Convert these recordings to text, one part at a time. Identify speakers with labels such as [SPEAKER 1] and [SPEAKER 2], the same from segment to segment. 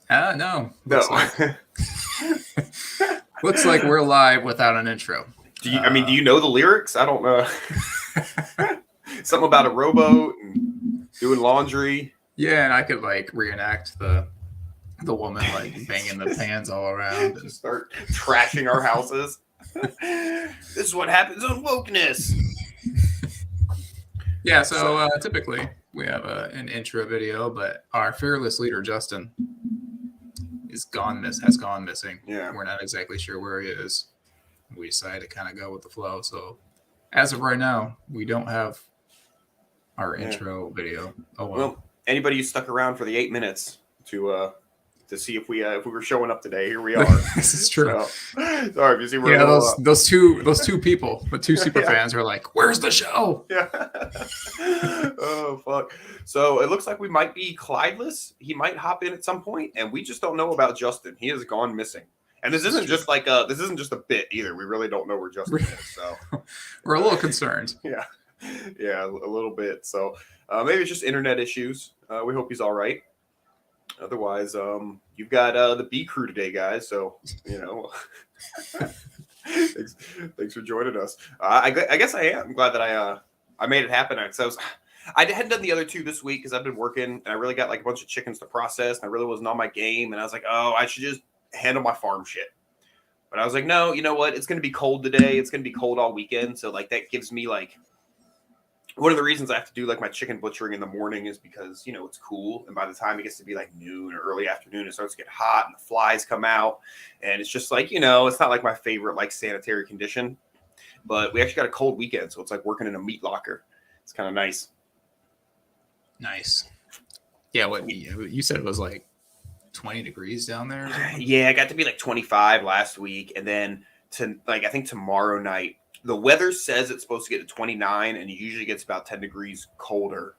[SPEAKER 1] No.
[SPEAKER 2] No.
[SPEAKER 1] Looks like we're live without an intro.
[SPEAKER 2] Do you know the lyrics? I don't know. Something about a rowboat and doing laundry.
[SPEAKER 1] Yeah, and I could like reenact the woman like banging the pans all around and
[SPEAKER 2] Just start trashing our houses. This is what happens on wokeness.
[SPEAKER 1] yeah. So typically we have an intro video, but our fearless leader Justin has gone missing.
[SPEAKER 2] Yeah.
[SPEAKER 1] We're not exactly sure where he is. We decided to kind of go with the flow. So as of right now, we don't have our intro video. Oh
[SPEAKER 2] well. Anybody who stuck around for the 8 minutes to see if we were showing up today, here we are.
[SPEAKER 1] This is true.
[SPEAKER 2] So, sorry if you see we're
[SPEAKER 1] those two people, the two super fans are like, "Where's the show?"
[SPEAKER 2] Yeah. Oh fuck. So it looks like we might be Clydeless. He might hop in at some point, and we just don't know about Justin. He has gone missing. And this isn't just like this isn't just a bit either. We really don't know where Justin is. So
[SPEAKER 1] we're a little concerned.
[SPEAKER 2] Yeah, a little bit. So maybe it's just internet issues. We hope he's all right. Otherwise, you've got the B crew today, guys. So thanks for joining us. I guess I am glad that I made it happen. So I hadn't done the other two this week because I've been working and I really got like a bunch of chickens to process and I really wasn't on my game. And I was like, oh, I should just handle my farm shit. But I was like, no, you know what? It's going to be cold today. It's going to be cold all weekend. So like that gives me like one of the reasons I have to do like my chicken butchering in the morning is because, it's cool. And by the time it gets to be like noon or early afternoon, it starts to get hot and the flies come out. And it's just like, it's not like my favorite like sanitary condition. But we actually got a cold weekend. So it's like working in a meat locker. It's kind of nice.
[SPEAKER 1] Nice. Yeah, what you said it was like 20 degrees down there?
[SPEAKER 2] Yeah, I got to be like 25 last week. And then I think tomorrow night, the weather says it's supposed to get to 29 and it usually gets about 10 degrees colder.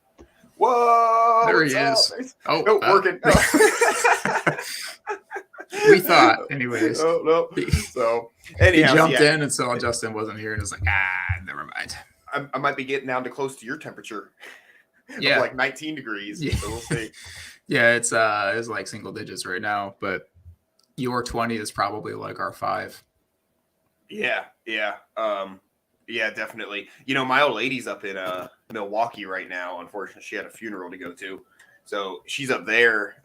[SPEAKER 2] Whoa!
[SPEAKER 1] There he is.
[SPEAKER 2] Oh, working.
[SPEAKER 1] We thought, anyways.
[SPEAKER 2] Oh, no. So, anyhow.
[SPEAKER 1] He jumped in and saw Justin wasn't here and was like, never mind.
[SPEAKER 2] I might be getting down to close to your temperature.
[SPEAKER 1] Yeah.
[SPEAKER 2] Like 19 degrees. Yeah. So we'll see.
[SPEAKER 1] Yeah, it's like single digits right now, but your 20 is probably like our 5.
[SPEAKER 2] Yeah. Yeah, definitely. My old lady's up in Milwaukee right now. Unfortunately, she had a funeral to go to. So she's up there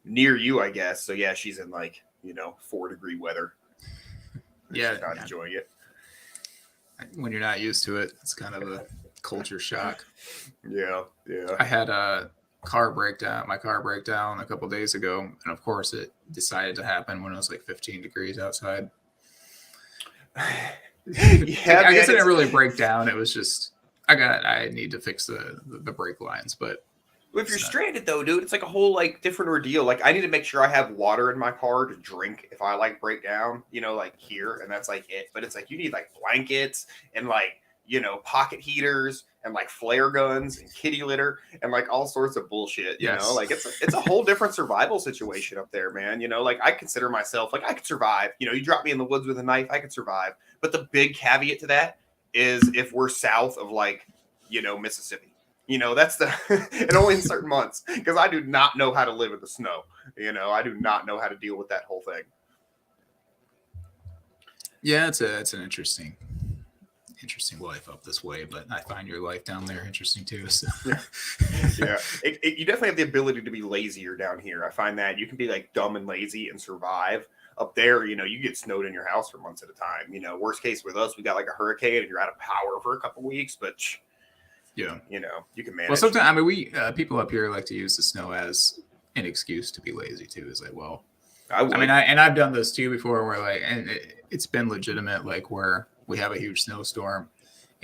[SPEAKER 2] near you, I guess. So yeah, she's in like, 4-degree weather.
[SPEAKER 1] Yeah.
[SPEAKER 2] She's not enjoying it.
[SPEAKER 1] When you're not used to it, it's kind of a culture shock.
[SPEAKER 2] Yeah.
[SPEAKER 1] I had my car breakdown a couple days ago, and of course it decided to happen when it was like 15 degrees outside. I guess it didn't really break down. It was just I need to fix the brake lines, but
[SPEAKER 2] if you're stranded though, dude, it's like a whole like different ordeal. Like I need to make sure I have water in my car to drink if I like break down, like here, and that's like it. But it's like you need like blankets and like pocket heaters and like flare guns and kitty litter and like all sorts of bullshit. You know, like it's a whole different survival situation up there, man. Like I consider myself like I could survive. You drop me in the woods with a knife, I could survive. But the big caveat to that is if we're south of like Mississippi. That's and only in certain months because I do not know how to live in the snow. I do not know how to deal with that whole thing.
[SPEAKER 1] Yeah, it's an interesting life up this way, but I find your life down there interesting too. So.
[SPEAKER 2] Yeah. You definitely have the ability to be lazier down here. I find that you can be like dumb and lazy and survive. Up there, you get snowed in your house for months at a time. Worst case with us, we got like a hurricane and you're out of power for a couple weeks, but
[SPEAKER 1] yeah,
[SPEAKER 2] you can manage.
[SPEAKER 1] Well, sometimes we people up here like to use the snow as an excuse to be lazy too. Is like, well, I've done this too before, where like, and it's been legitimate, like where we have a huge snowstorm,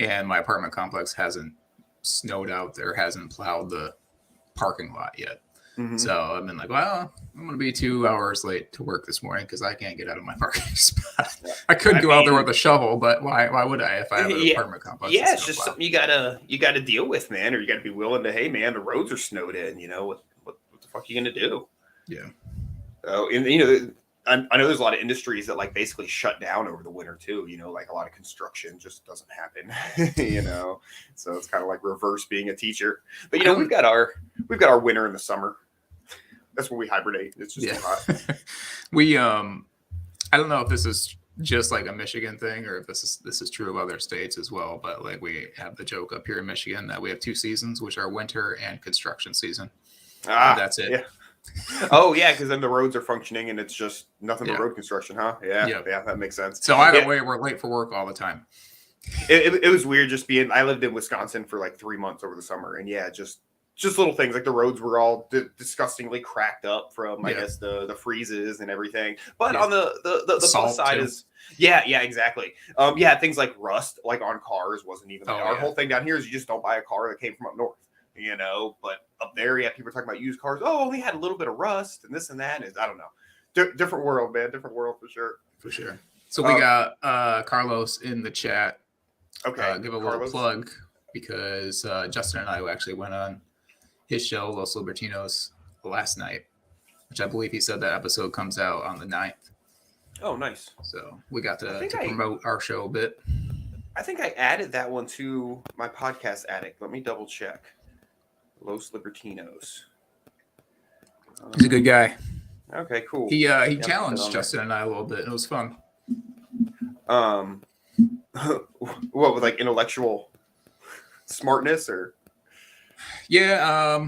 [SPEAKER 1] and my apartment complex hasn't snowed out there, hasn't plowed the parking lot yet. Mm-hmm. So I've been like, well, I'm going to be 2 hours late to work this morning because I can't get out of my parking spot. I could go out there with a shovel, but why would I if I have an apartment complex?
[SPEAKER 2] Yeah, it's just something you gotta deal with, man, or you gotta be willing to, hey man, the roads are snowed in, what the fuck are you gonna do?
[SPEAKER 1] Yeah.
[SPEAKER 2] So and I know there's a lot of industries that like basically shut down over the winter too, like a lot of construction just doesn't happen, so it's kind of like reverse being a teacher. But we've got our winter in the summer. That's when we hibernate. It's just too hot.
[SPEAKER 1] We I don't know if this is just like a Michigan thing or if this is true of other states as well, but like we have the joke up here in Michigan that we have 2 seasons, which are winter and construction season. That's it.
[SPEAKER 2] Yeah. Oh yeah, because then the roads are functioning and it's just nothing but road construction, huh? Yeah, that makes sense.
[SPEAKER 1] So either way, we're late for work all the time.
[SPEAKER 2] It was weird just being. I lived in Wisconsin for like 3 months over the summer, and just little things like the roads were all disgustingly cracked up from I guess the freezes and everything. But on the plus side too. Is exactly. Things like rust like on cars wasn't even our whole thing down here is you just don't buy a car that came from up north. But up there, people are talking about used cars. Oh, only had a little bit of rust and this and that. I don't know. Different world, man. Different world for sure.
[SPEAKER 1] For sure. So we got Carlos in the chat.
[SPEAKER 2] Okay.
[SPEAKER 1] Give a little plug because Justin and I actually went on his show, Los Libertinos, last night, which I believe he said that episode comes out on the 9th.
[SPEAKER 2] Oh, nice.
[SPEAKER 1] So we got to promote our show a bit.
[SPEAKER 2] I think I added that one to my podcast addict. Let me double check. Los Libertinos.
[SPEAKER 1] He's a good guy.
[SPEAKER 2] Okay, cool.
[SPEAKER 1] He challenged Justin and I a little bit. It was fun.
[SPEAKER 2] What with like intellectual smartness or?
[SPEAKER 1] Yeah.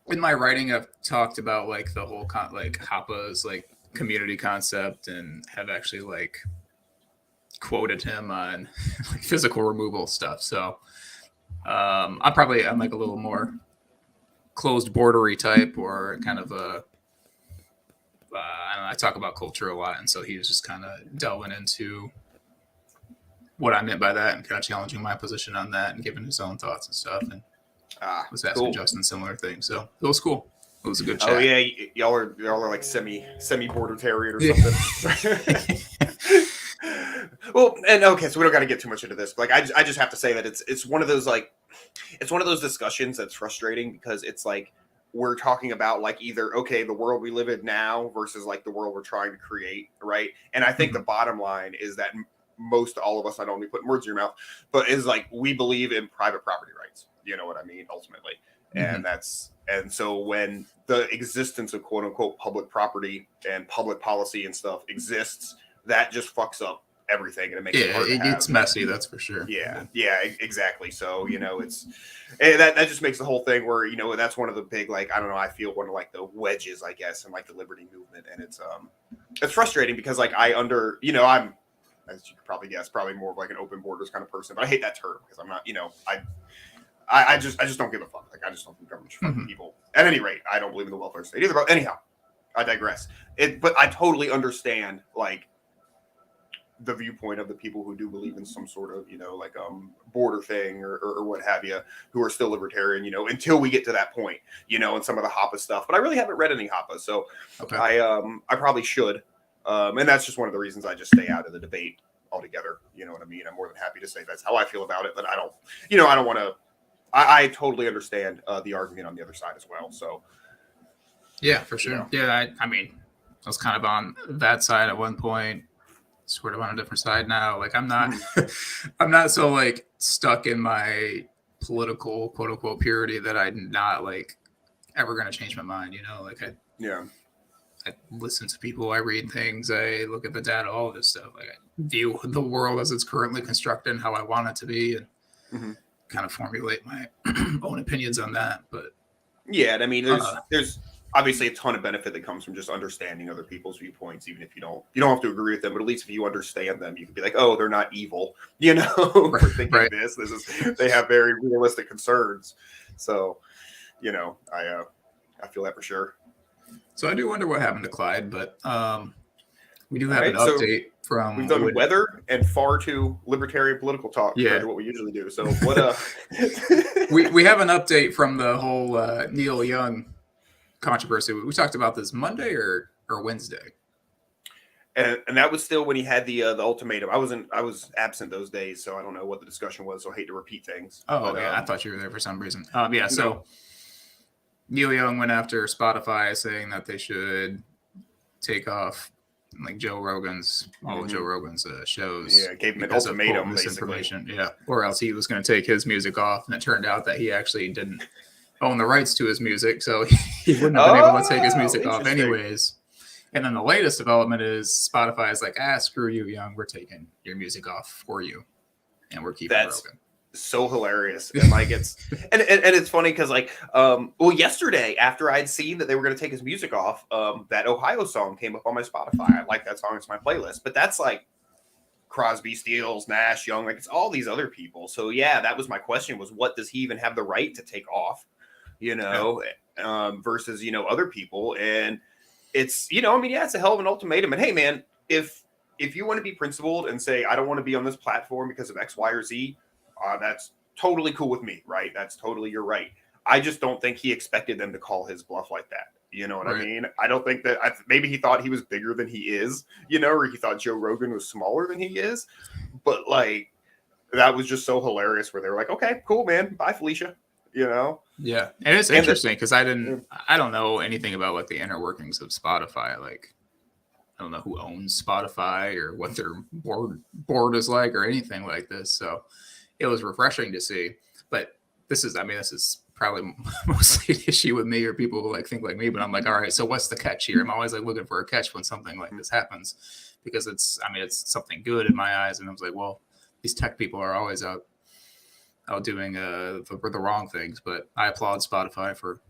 [SPEAKER 1] In my writing, I've talked about like the whole Hoppa's like community concept and have actually like quoted him on like physical removal stuff. So I'm like a little more closed bordery type or kind of a I talk about culture a lot, and so he was just kind of delving into what I meant by that and kind of challenging my position on that and giving his own thoughts and stuff, and was asking Justin similar things. So it was cool. It was a good chat.
[SPEAKER 2] Oh yeah, y'all are like semi border terrier or something. Well, and okay, so we don't got to get too much into this. But like, I just have to say that it's one of those discussions that's frustrating because it's like we're talking about like either the world we live in now versus like the world we're trying to create, right? And I think the bottom line is that most all of us, I don't want to be putting words in your mouth, but is like we believe in private property rights. You know what I mean? Ultimately, and so when the existence of quote unquote public property and public policy and stuff exists, that just fucks up everything and it makes
[SPEAKER 1] it's messy, that's for sure.
[SPEAKER 2] Yeah, exactly. So it's that just makes the whole thing where that's one of the big like I don't know, I feel one of like the wedges I guess in like the liberty movement, and it's frustrating because like I'm as you could probably guess probably more of like an open borders kind of person, but I hate that term because I'm not I just don't give a fuck. Like I just don't think government should fuck people. At any rate, I don't believe in the welfare state either. But anyhow, I digress. But I totally understand like the viewpoint of the people who do believe in some sort of border thing or what have you, who are still libertarian. Until we get to that point. And some of the Hoppe stuff. But I really haven't read any Hoppe, so I probably should. And that's just one of the reasons I just stay out of the debate altogether. You know what I mean? I'm more than happy to say that's how I feel about it, but I don't. I don't want to. I totally understand the argument on the other side as well. So,
[SPEAKER 1] yeah, for sure. Yeah, I mean, I was kind of on that side at one point, sort of on a different side now. Like, I'm not, I'm not so like stuck in my political quote unquote purity that I'm not like ever going to change my mind. Like I listen to people, I read things, I look at the data, all of this stuff. Like I view the world as it's currently constructed and how I want it to be, and kind of formulate my own opinions on that. But
[SPEAKER 2] yeah, I mean, there's obviously a ton of benefit that comes from just understanding other people's viewpoints, even if you don't have to agree with them. But at least if you understand them, you can be like, oh, they're not evil, for thinking this. They have very realistic concerns. So, I feel that for sure.
[SPEAKER 1] So I do wonder what happened to Clyde, but we do have an update from.
[SPEAKER 2] We've done weather and far too libertarian political talk compared to what we usually do. So what?
[SPEAKER 1] we have an update from the whole Neil Young controversy. We talked about this Monday or Wednesday,
[SPEAKER 2] and that was still when he had the ultimatum. I was absent those days, so I don't know what the discussion was. So I hate to repeat things.
[SPEAKER 1] Oh, but, I thought you were there for some reason. So. Neil Young went after Spotify saying that they should take off like Joe Rogan's shows.
[SPEAKER 2] Yeah, gave him an ultimatum,
[SPEAKER 1] misinformation. Yeah, or else he was going to take his music off, and it turned out that he actually didn't own the rights to his music, so he wouldn't have been able to take his music off anyways. And then the latest development is Spotify is like, screw you, Young. We're taking your music off for you, and we're keeping Rogan.
[SPEAKER 2] So hilarious. And like it's and it's funny because like yesterday after I'd seen that they were going to take his music off, that Ohio song came up on my Spotify. I like that song. It's my playlist. But that's like Crosby, Stills, Nash, Young, like it's all these other people. So yeah, that was my question, was what does he even have the right to take off, versus, other people. And it's, it's a hell of an ultimatum. And hey, man, if you want to be principled and say, I don't want to be on this platform because of X, Y, or Z, that's totally cool with me, right? That's totally your right. I just don't think he expected them to call his bluff like that. You know what I mean? I don't think that maybe he thought he was bigger than he is, or he thought Joe Rogan was smaller than he is. But like, that was just so hilarious where they were like, okay, cool, man. Bye, Felicia.
[SPEAKER 1] Yeah. And it's interesting because I don't know anything about like the inner workings of Spotify. Like, I don't know who owns Spotify or what their board is like or anything like this. So it was refreshing to see. But this is probably mostly an issue with me or people who like think like me, but I'm like, all right, so what's the catch here? I'm always like looking for a catch when something like this happens, because it's something good in my eyes. And I was like, well, these tech people are always out doing the wrong things, but I applaud Spotify for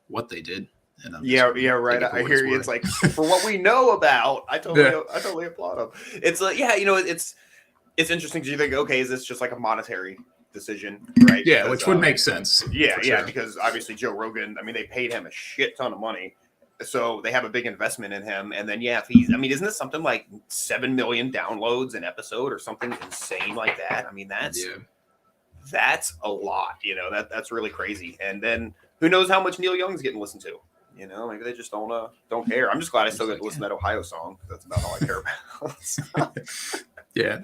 [SPEAKER 1] what they did. And
[SPEAKER 2] right. I hear you. It's like, for what we know about, I totally applaud them. It's like, it's interesting. Do you think, okay, is this just like a monetary decision, right?
[SPEAKER 1] Yeah, which would make sense.
[SPEAKER 2] Yeah, because obviously Joe Rogan, they paid him a shit ton of money, so they have a big investment in him. And then if he's, isn't this something like 7 million downloads an episode or something insane like that? That's a lot. That's really crazy. And then who knows how much Neil Young's getting listened to? Maybe they just don't care. I'm just glad I still get to listen to that Ohio song. That's about all I care about.
[SPEAKER 1] Yeah,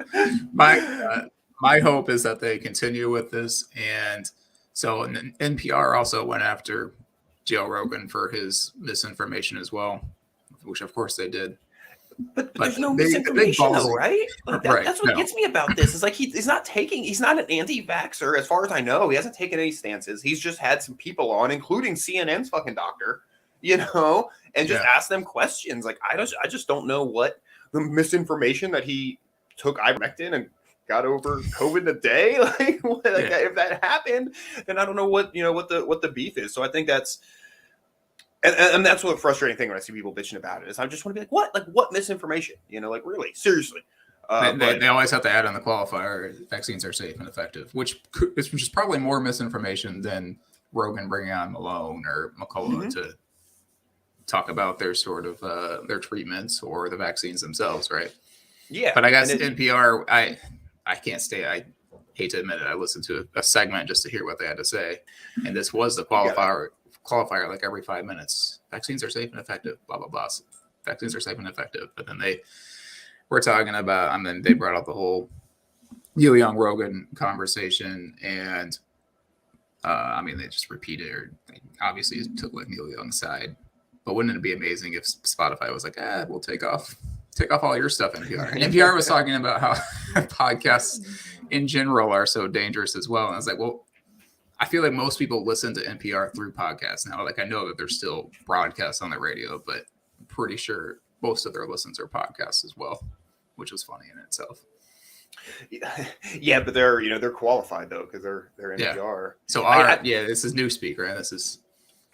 [SPEAKER 1] my hope is that they continue with this. And so NPR also went after Joe Rogan for his misinformation as well, which of course they did.
[SPEAKER 2] But there's no misinformation though, right? Like that's what gets me about this. Is like he's not an anti-vaxxer, as far as I know. He hasn't taken any stances. He's just had some people on, including CNN's fucking doctor, and just asked them questions. Like I just don't know what the misinformation that he took ivermectin and got over COVID in a day. If that happened, then I don't know what the beef is. So I think that's and that's what the frustrating thing when I see people bitching about it is I just want to be like, what misinformation? Really, seriously.
[SPEAKER 1] They always have to add on the qualifier, vaccines are safe and effective, which is probably more misinformation than Rogan bringing on Malone or McCullough to talk about their sort of their treatments or the vaccines themselves, right?
[SPEAKER 2] Yeah.
[SPEAKER 1] But I guess NPR, I can't stay. I hate to admit it. I listened to a segment just to hear what they had to say. And this was the qualifier like every 5 minutes. Vaccines are safe and effective, blah, blah, blah. Vaccines are safe and effective. But then they were talking about, they brought up the whole Neil Young Rogan conversation. And they just repeated, or they obviously took like Neil Young's side. But wouldn't it be amazing if Spotify was like, we'll take off all your stuff, NPR. And NPR was talking about how podcasts in general are so dangerous as well. And I was like, well, I feel like most people listen to NPR through podcasts now. Like I know that there's still broadcasts on the radio, but I'm pretty sure most of their listens are podcasts as well, which was funny in itself.
[SPEAKER 2] Yeah, but they're qualified though because they're NPR.
[SPEAKER 1] So this is Newspeak, right?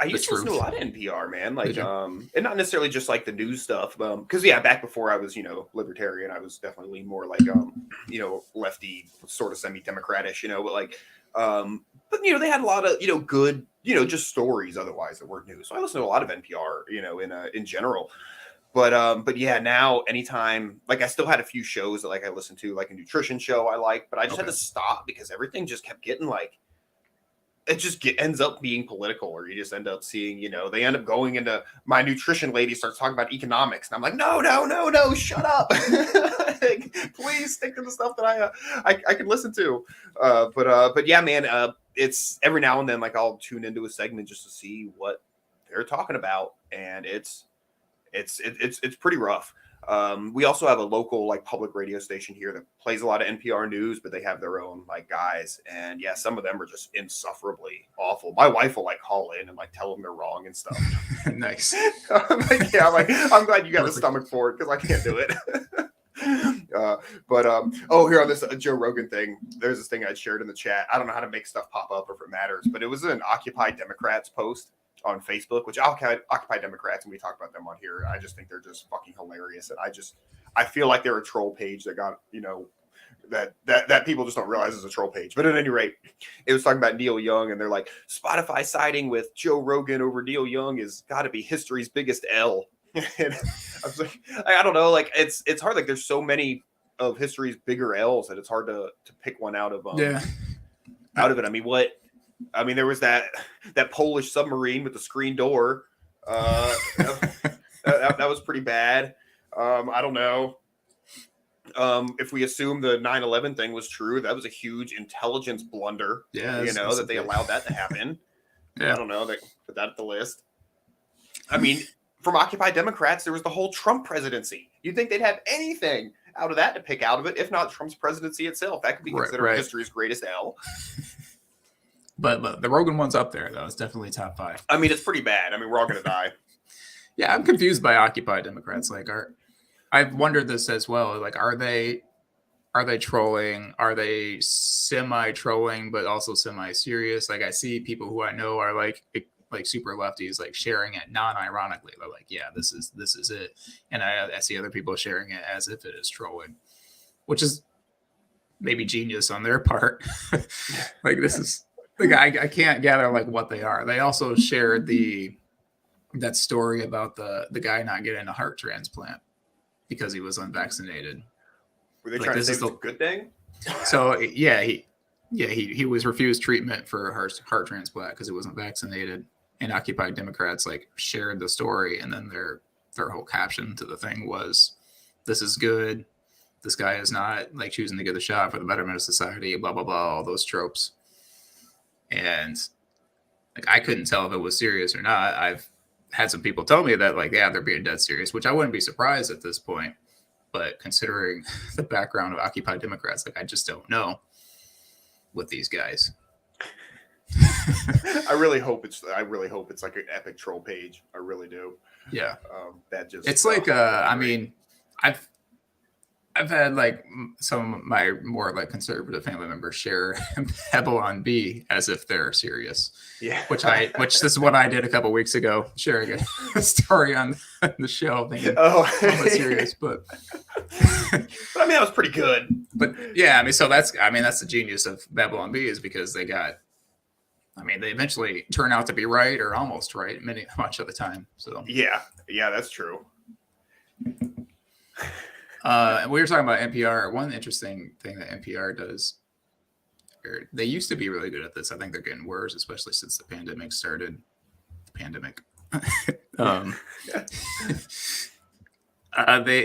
[SPEAKER 2] I used to listen to a lot of NPR, man. Like, and not necessarily just like the news stuff. Because back before I was, libertarian, I was definitely more like, lefty, sort of semi-democratish, but like, but they had a lot of, good, just stories otherwise that weren't news. So I listen to a lot of NPR, in general. But yeah, now anytime, like I still had a few shows that like I listened to, like a nutrition show I like, but I just had to stop because everything just kept getting like, it just ends up being political, or you just end up seeing, they end up going into, my nutrition lady starts talking about economics. And I'm like, no, shut up. Like, please stick to the stuff that I can listen to. But yeah, man, it's every now and then, like I'll tune into a segment just to see what they're talking about. And it's pretty rough. We also have a local like public radio station here that plays a lot of NPR news, but they have their own like guys. And yeah, some of them are just insufferably awful. My wife will like call in and like tell them they're wrong and stuff.
[SPEAKER 1] Nice.
[SPEAKER 2] I'm glad you got the stomach for it because I can't do it. Here on this Joe Rogan thing, there's this thing I shared in the chat. I don't know how to make stuff pop up or if it matters, but it was an Occupy Democrats post on Facebook, which Occupy Democrats, and we talk about them on here. I just think they're just fucking hilarious, and I feel like they're a troll page that got that people just don't realize is a troll page. But at any rate, it was talking about Neil Young, and they're like, Spotify siding with Joe Rogan over Neil Young is got to be history's biggest L. And I was like, I don't know, like it's hard. Like there's so many of history's bigger L's that it's hard to pick one out of out of it. I mean, there was that Polish submarine with the screen door. That was pretty bad. I don't know. If we assume the 9/11 thing was true, that was a huge intelligence blunder.
[SPEAKER 1] Yeah,
[SPEAKER 2] that they allowed that to happen. Yeah. I don't know. They put that at the list. I mean, from Occupy Democrats, there was the whole Trump presidency. You'd think they'd have anything out of that to pick out of it, if not Trump's presidency itself. That could be considered history's greatest L.
[SPEAKER 1] But the Rogan one's up there, though. It's definitely top 5.
[SPEAKER 2] I mean, it's pretty bad. I mean, we're all going to die.
[SPEAKER 1] Yeah, I'm confused by Occupy Democrats. Like, I've wondered this as well. Like, are they trolling? Are they semi-trolling, but also semi-serious? Like, I see people who I know are like super lefties, like sharing it non-ironically. They're like, yeah, this is it. And I see other people sharing it as if it is trolling, which is maybe genius on their part. Like, this is like, I can't gather like what they are. They also shared that story about the guy not getting a heart transplant because he was unvaccinated.
[SPEAKER 2] Were they trying to say it's a good thing?
[SPEAKER 1] So yeah, he was refused treatment for a heart transplant because he wasn't vaccinated. And Occupy Democrats like shared the story, and then their whole caption to the thing was, "This is good. This guy is not like choosing to get the shot for the betterment of society." Blah blah blah. All those tropes. And like, I couldn't tell if it was serious or not. I've had some people tell me that like, yeah, they're being dead serious, which I wouldn't be surprised at this point. But considering the background of Occupy Democrats, like, I just don't know with these guys.
[SPEAKER 2] I really hope it's like an epic troll page. I really do.
[SPEAKER 1] Yeah.
[SPEAKER 2] It's
[SPEAKER 1] like I mean, I've had like some of my more like conservative family members share Pebble on B as if they're serious.
[SPEAKER 2] Yeah.
[SPEAKER 1] Which this is what I did a couple weeks ago, sharing a story on the show, thinking, I'm serious, but
[SPEAKER 2] I mean, that was pretty good.
[SPEAKER 1] But yeah, I mean, so that's the genius of Pebble on B, is because they eventually turn out to be right or almost right much of the time. So
[SPEAKER 2] yeah, that's true.
[SPEAKER 1] And we were talking about NPR. One interesting thing that NPR does, they used to be really good at this. I think they're getting worse, especially since the pandemic started.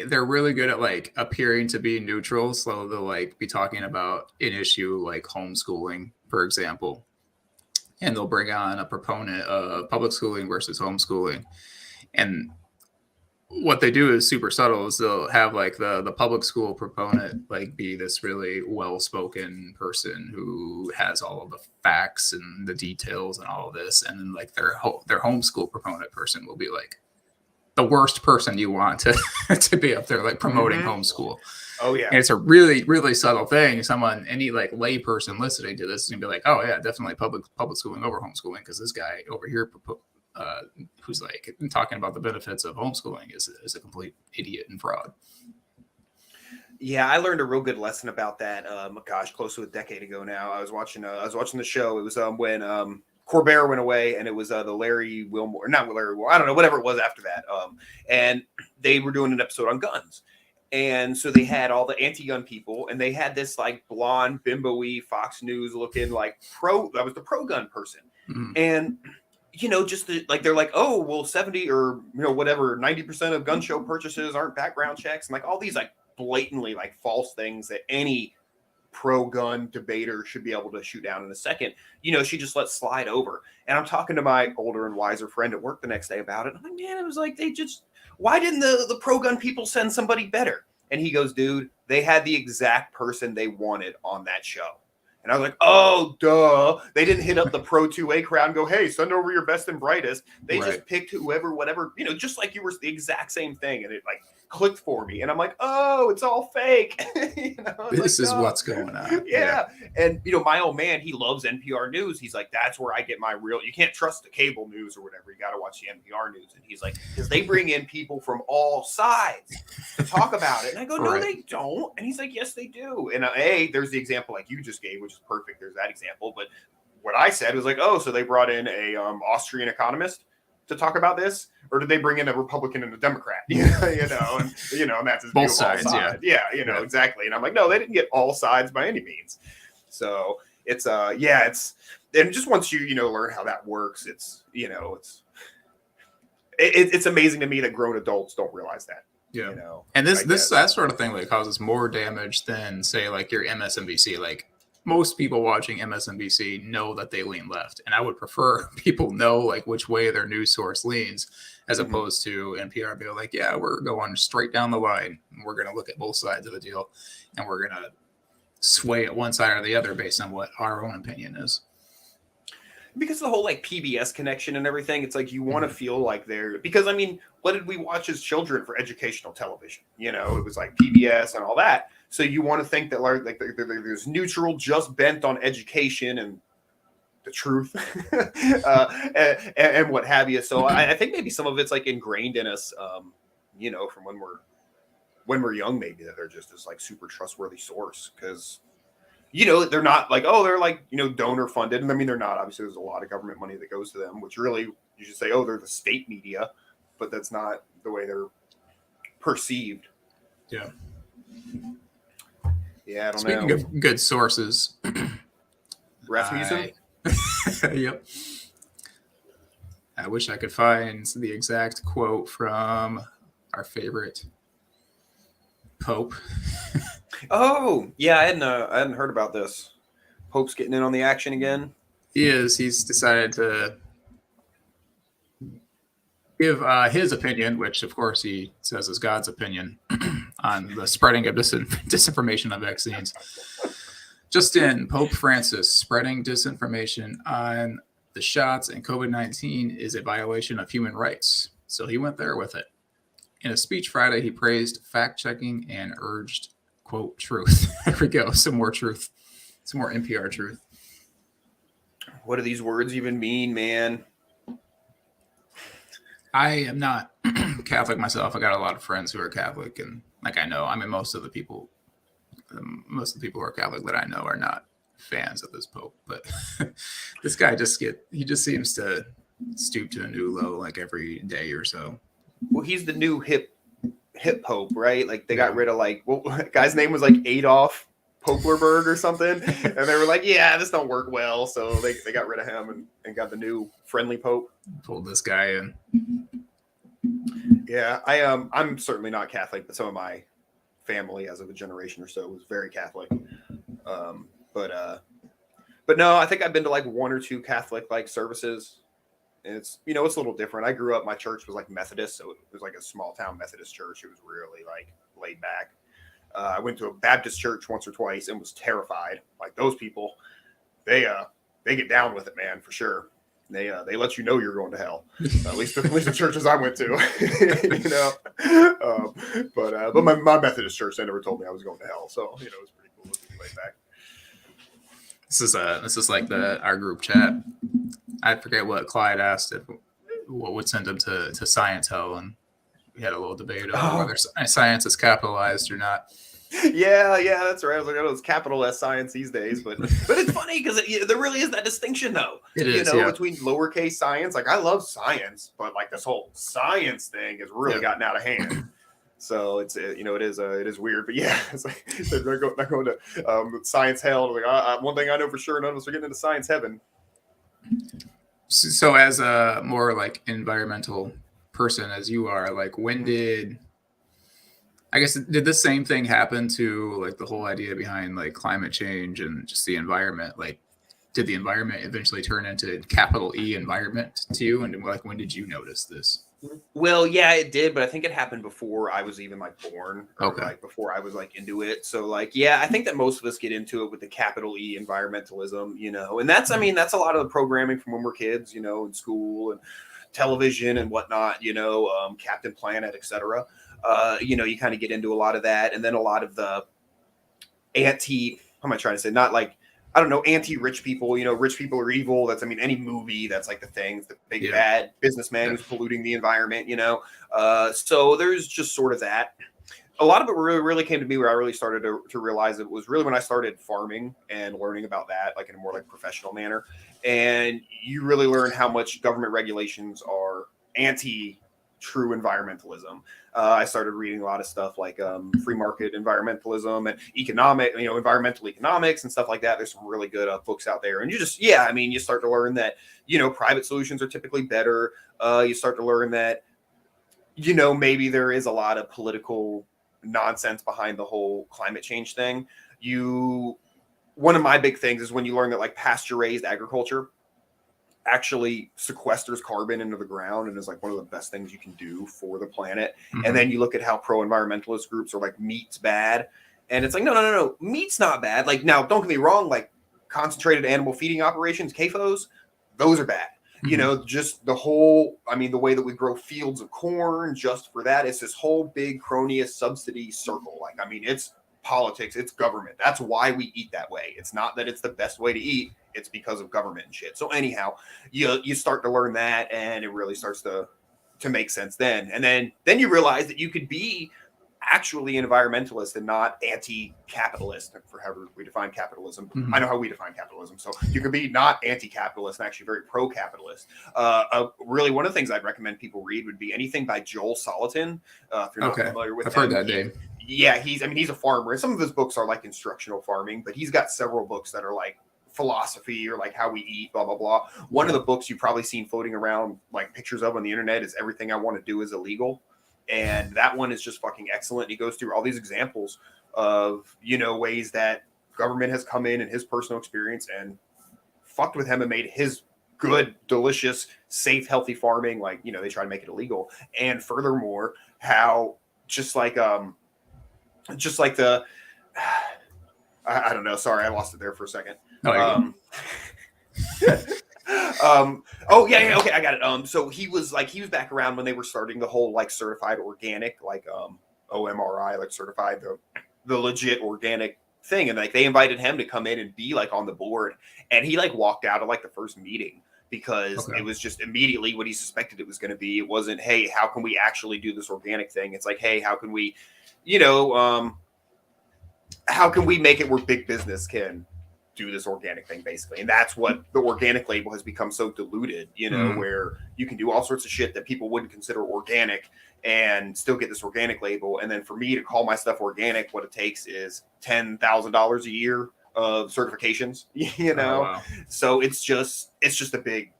[SPEAKER 1] They're really good at like appearing to be neutral. So they'll like be talking about an issue like homeschooling, for example, and they'll bring on a proponent of public schooling versus homeschooling. And what they do is super subtle. Is they'll have like the public school proponent like be this really well-spoken person who has all of the facts and the details and all of this, and then like their homeschool proponent person will be like the worst person you want to be up there like promoting homeschool.
[SPEAKER 2] Oh yeah,
[SPEAKER 1] and it's a really really subtle thing. Any like lay person listening to this is gonna be like, oh yeah, definitely public schooling over homeschooling, because this guy over here who's like talking about the benefits of homeschooling is a complete idiot and fraud.
[SPEAKER 2] Yeah, I learned a real good lesson about that. Close to a decade ago now. I was watching the show. It was when Colbert went away, and it was the Larry Wilmore, not Larry Wilmore, I don't know, whatever it was after that. And they were doing an episode on guns. And so they had all the anti-gun people, and they had this like blonde, bimbo-y, Fox News looking like that was the pro-gun person. Mm-hmm. And they're like, oh, well, 70 or whatever, 90% of gun show purchases aren't background checks, and like all these like blatantly like false things that any pro-gun debater should be able to shoot down in a second, she just lets slide over. And I'm talking to my older and wiser friend at work the next day about it. I'm like, man, it was like why didn't the pro-gun people send somebody better? And he goes, dude, they had the exact person they wanted on that show. And I was like, oh, duh. They didn't hit up the Pro 2A crowd and go, hey, send over your best and brightest. They just picked whoever, whatever, just like you were the exact same thing. And it like clicked for me. And I'm like, oh, it's all fake.
[SPEAKER 1] This is what's going on.
[SPEAKER 2] Yeah. And, my old man, he loves NPR News. He's like, that's where I get my you can't trust the cable news or whatever. You got to watch the NPR News. And he's like, because they bring in people from all sides to talk about it. And I go, no, they don't. And he's like, yes, they do. And there's the example like you just gave, which is perfect. There's that example. But what I said was like, oh, so they brought in a Austrian economist to talk about this, or did they bring in a Republican and a Democrat? And that's his
[SPEAKER 1] both sides.
[SPEAKER 2] Yeah, exactly. And I'm like, no, they didn't get all sides by any means. So it's and just once you learn how that works, it's amazing to me that grown adults don't realize that.
[SPEAKER 1] Yeah, and that sort of thing like causes more damage than say like your MSNBC. Like most people watching MSNBC know that they lean left, and I would prefer people know like which way their news source leans, as opposed to NPR being like, yeah, we're going straight down the line, and we're going to look at both sides of the deal, and we're going to sway it one side or the other based on what our own opinion is.
[SPEAKER 2] Because of the whole like PBS connection and everything, it's like you want to feel like because I mean, what did we watch as children for educational television? It was like PBS and all that. So you want to think that like there's neutral, just bent on education and the truth, and what have you. So I think maybe some of it's like ingrained in us, from when we're young, maybe that they're just this like super trustworthy source because. They're not like, they're like, donor funded. And I mean, they're not. Obviously, there's a lot of government money that goes to them, which really you should say, they're the state media, but that's not the way they're perceived.
[SPEAKER 1] Yeah.
[SPEAKER 2] Yeah, I don't know.
[SPEAKER 1] Speaking of good sources,
[SPEAKER 2] Rasmussen?
[SPEAKER 1] Yep. I wish I could find the exact quote from our favorite Pope.
[SPEAKER 2] Oh, yeah, I hadn't heard about this. Pope's getting in on the action again.
[SPEAKER 1] He is. He's decided to give his opinion, which of course he says is God's opinion, on the spreading of disinformation on vaccines. Just in, Pope Francis, spreading disinformation on the shots and COVID-19 is a violation of human rights. So he went there with it. In a speech Friday, he praised fact-checking and urged, quote, truth. There we go. Some more truth. Some more NPR truth.
[SPEAKER 2] What do these words even mean, man?
[SPEAKER 1] I am not Catholic myself. I got a lot of friends who are Catholic, and like I know, I mean, most of the people who are Catholic that I know are not fans of this Pope. But this guy he just seems to stoop to a new low like every day or so.
[SPEAKER 2] Well, he's the new hip Pope, right? Like they got rid of guy's name was like Adolf Poplerberg or something, and they were like, yeah, this don't work well, so they got rid of him and got the new friendly Pope.
[SPEAKER 1] Pulled this guy in.
[SPEAKER 2] Yeah, I'm certainly not Catholic, but some of my family, as of a generation or so, was very Catholic. But no, I think I've been to like one or two Catholic like services. And it's it's a little different. I grew up, my church was like Methodist, so it was like a small town Methodist church. It was really like laid back. I went to a Baptist church once or twice and was terrified. Like those people, they get down with it, man, for sure. They let you know you're going to hell. At least the churches I went to, But my Methodist church, they never told me I was going to hell, so it was pretty cool to be laid back.
[SPEAKER 1] This is like our group chat. I forget what Clyde asked what would send him to science hell, and we had a little debate over whether science is capitalized or not.
[SPEAKER 2] Yeah, that's right. I was like, it's capital S science these days, but it's funny because there really is that distinction, though.
[SPEAKER 1] It is,
[SPEAKER 2] between lowercase science. Like I love science, but like this whole science thing has really gotten out of hand. So it's it is weird, but yeah, it's like they're not going to science hell. Like one thing I know for sure, none of us are getting into science heaven.
[SPEAKER 1] So as a more like environmental person as you are, like when did I guess did the same thing happen to like the whole idea behind like climate change and just the environment? Like, did the environment eventually turn into capital E environment to you? And like, when did you notice this?
[SPEAKER 2] Well, yeah, it did, but I think it happened before I was even like born, or
[SPEAKER 1] Okay.
[SPEAKER 2] like before I was like into it. So like, yeah, I think that most of us get into it with the capital E environmentalism, you know, and that's, I mean, that's a lot of the programming from when we're kids, you know, in school and television and whatnot, you know, Captain Planet, etc. You know, you kind of get into a lot of that, and then a lot of the anti, how am I trying to say, not like, I don't know, anti-rich people, you know, rich people are evil. That's, I mean, any movie that's like the thing, the big bad businessman who's polluting the environment, you know. So there's just sort of that. A lot of it really came to me where I really started to realize it was really when I started farming and learning about that, like in a more like professional manner. And you really learn how much government regulations are anti true environmentalism. I started reading a lot of stuff like free market environmentalism and economic, you know, environmental economics and stuff like that. There's some really good books out there. And you just, yeah, I mean, you start to learn that, you know, private solutions are typically better. You start to learn that, you know, maybe there is a lot of political nonsense behind the whole climate change thing. One of my big things is when you learn that like pasture raised agriculture actually sequesters carbon into the ground and is like one of the best things you can do for the planet. Mm-hmm. And then you look at how pro-environmentalist groups are like, meat's bad. And it's like, no. Meat's not bad. Like, now, don't get me wrong, like concentrated animal feeding operations, CAFOs, those are bad. Mm-hmm. You know, just the whole, I mean, the way that we grow fields of corn just for that, it's this whole big cronyist subsidy circle. Like, I mean, it's politics, it's government. That's why we eat that way. It's not that it's the best way to eat. It's because of government and shit. So anyhow, you start to learn that, and it really starts to make sense then. And then you realize that you could be actually an environmentalist and not anti-capitalist, for however we define capitalism. Mm-hmm. I know how we define capitalism. So you could be not anti-capitalist and actually very pro-capitalist. Really, one of the things I'd recommend people read would be anything by Joel Salatin. If you're not familiar with him.
[SPEAKER 1] I've heard that name.
[SPEAKER 2] Yeah, he's a farmer. And some of his books are like instructional farming, but he's got several books that are like philosophy or like how we eat, blah, blah, blah. One of the books you've probably seen floating around like pictures of on the internet is Everything I Want to Do Is Illegal. And that one is just fucking excellent. He goes through all these examples of, you know, ways that government has come in his personal experience and fucked with him and made his good, delicious, safe, healthy farming, like, you know, they try to make it illegal. And furthermore, how just like the I don't know, sorry, I lost it there for a second. Oh yeah, okay, I got it. So he was back around when they were starting the whole like certified organic, like OMRI, like certified the legit organic thing, and like they invited him to come in and be like on the board, and he like walked out of like the first meeting because it was just immediately what he suspected it was going to be. It wasn't, hey, how can we actually do this organic thing? It's like, hey, how can we, you know, how can we make it where big business can do this organic thing, basically? And that's what the organic label has become so diluted, you know, where you can do all sorts of shit that people wouldn't consider organic and still get this organic label. And then for me to call my stuff organic, what it takes is $10,000 a year of certifications, you know? Oh, wow. So it's just a big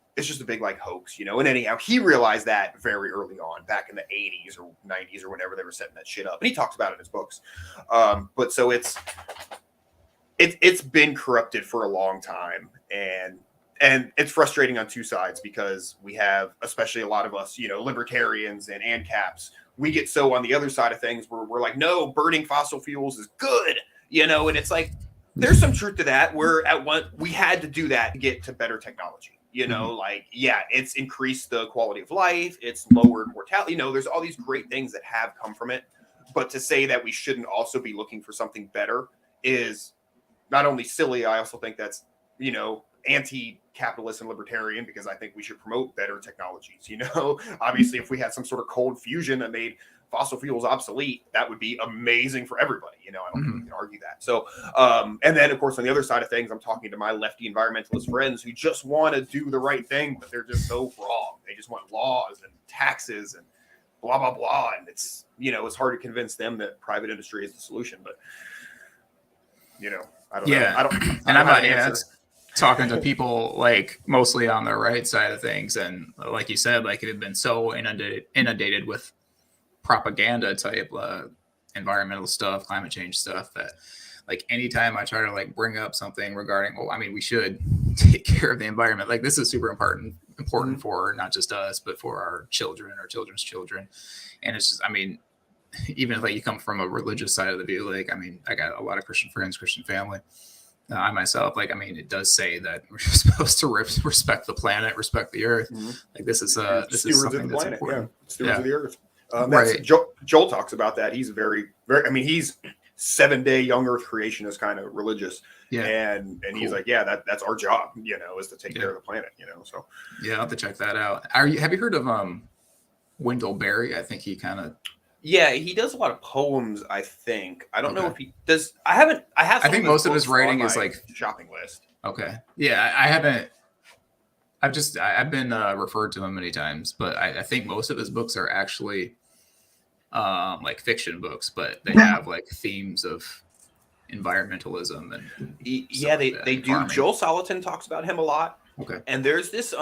[SPEAKER 2] like hoax, you know? And anyhow, he realized that very early on, back in the 80s or 90s or whenever they were setting that shit up. And he talks about it in his books. But so it's been corrupted for a long time. And it's frustrating on two sides because we have, especially a lot of us, you know, libertarians and ANCAPs, we get so on the other side of things where we're like, no, burning fossil fuels is good, you know? And it's like, there's some truth to that. We had to do that to get to better technology. You know, like, yeah, it's increased the quality of life. It's lowered mortality. You know, there's all these great things that have come from it. But to say that we shouldn't also be looking for something better is not only silly, I also think that's, you know, anti-capitalist and libertarian, because I think we should promote better technologies. You know, obviously, if we had some sort of cold fusion that made fossil fuels obsolete, that would be amazing for everybody. You know, I don't think we can argue that. So, and then of course, on the other side of things, I'm talking to my lefty environmentalist friends who just want to do the right thing, but they're just so wrong. They just want laws and taxes and blah, blah, blah. And it's, you know, it's hard to convince them that private industry is the solution, but you know, I don't know.
[SPEAKER 1] I'm not talking to people like mostly on the right side of things. And like you said, like it had been so inundated with propaganda type environmental stuff, climate change stuff, that like anytime I try to like bring up something regarding, well, I mean, we should take care of the environment. Like this is super important for not just us, but for our children, our children's children. And it's just, I mean, even if like you come from a religious side of the view, like, I mean, I got a lot of Christian friends, Christian family. I myself, like, I mean, it does say that we're supposed to respect the planet, respect the earth. Like this is something that's important.
[SPEAKER 2] Stewards of the earth. Right. Joel talks about that. He's very, I mean, he's 7-day young earth creationist kind of religious. Yeah. And cool. He's like, yeah, that's our job, you know, is to take care of the planet, you know? So
[SPEAKER 1] yeah, I'll have to check that out. Have you heard of Wendell Berry? I think he kind of,
[SPEAKER 2] yeah, he does a lot of poems, I think. I don't know if he does. I
[SPEAKER 1] think most of his writing is like
[SPEAKER 2] shopping list.
[SPEAKER 1] Okay. Yeah, I haven't. I've been referred to him many times, but I think most of his books are actually like fiction books, but they have like themes of environmentalism and
[SPEAKER 2] yeah, they do. Farming. Joel Salatin talks about him a lot.
[SPEAKER 1] Okay.
[SPEAKER 2] And there's this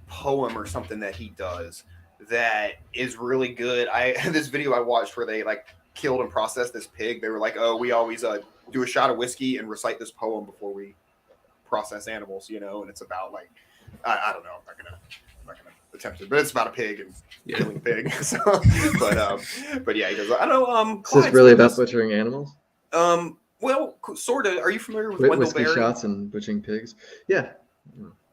[SPEAKER 2] poem or something that he does that is really good. This video I watched where they like killed and processed this pig. They were like, oh, we always do a shot of whiskey and recite this poem before we process animals, you know. And it's about like I don't know, I'm not gonna attempt it, but it's about a pig and killing a pig. So, but yeah, he does. I don't know.
[SPEAKER 3] Is this really about butchering animals?
[SPEAKER 2] Well, sort of. Are you familiar with Wendell
[SPEAKER 3] whiskey
[SPEAKER 2] Berry?
[SPEAKER 3] shots and butchering pigs? Yeah.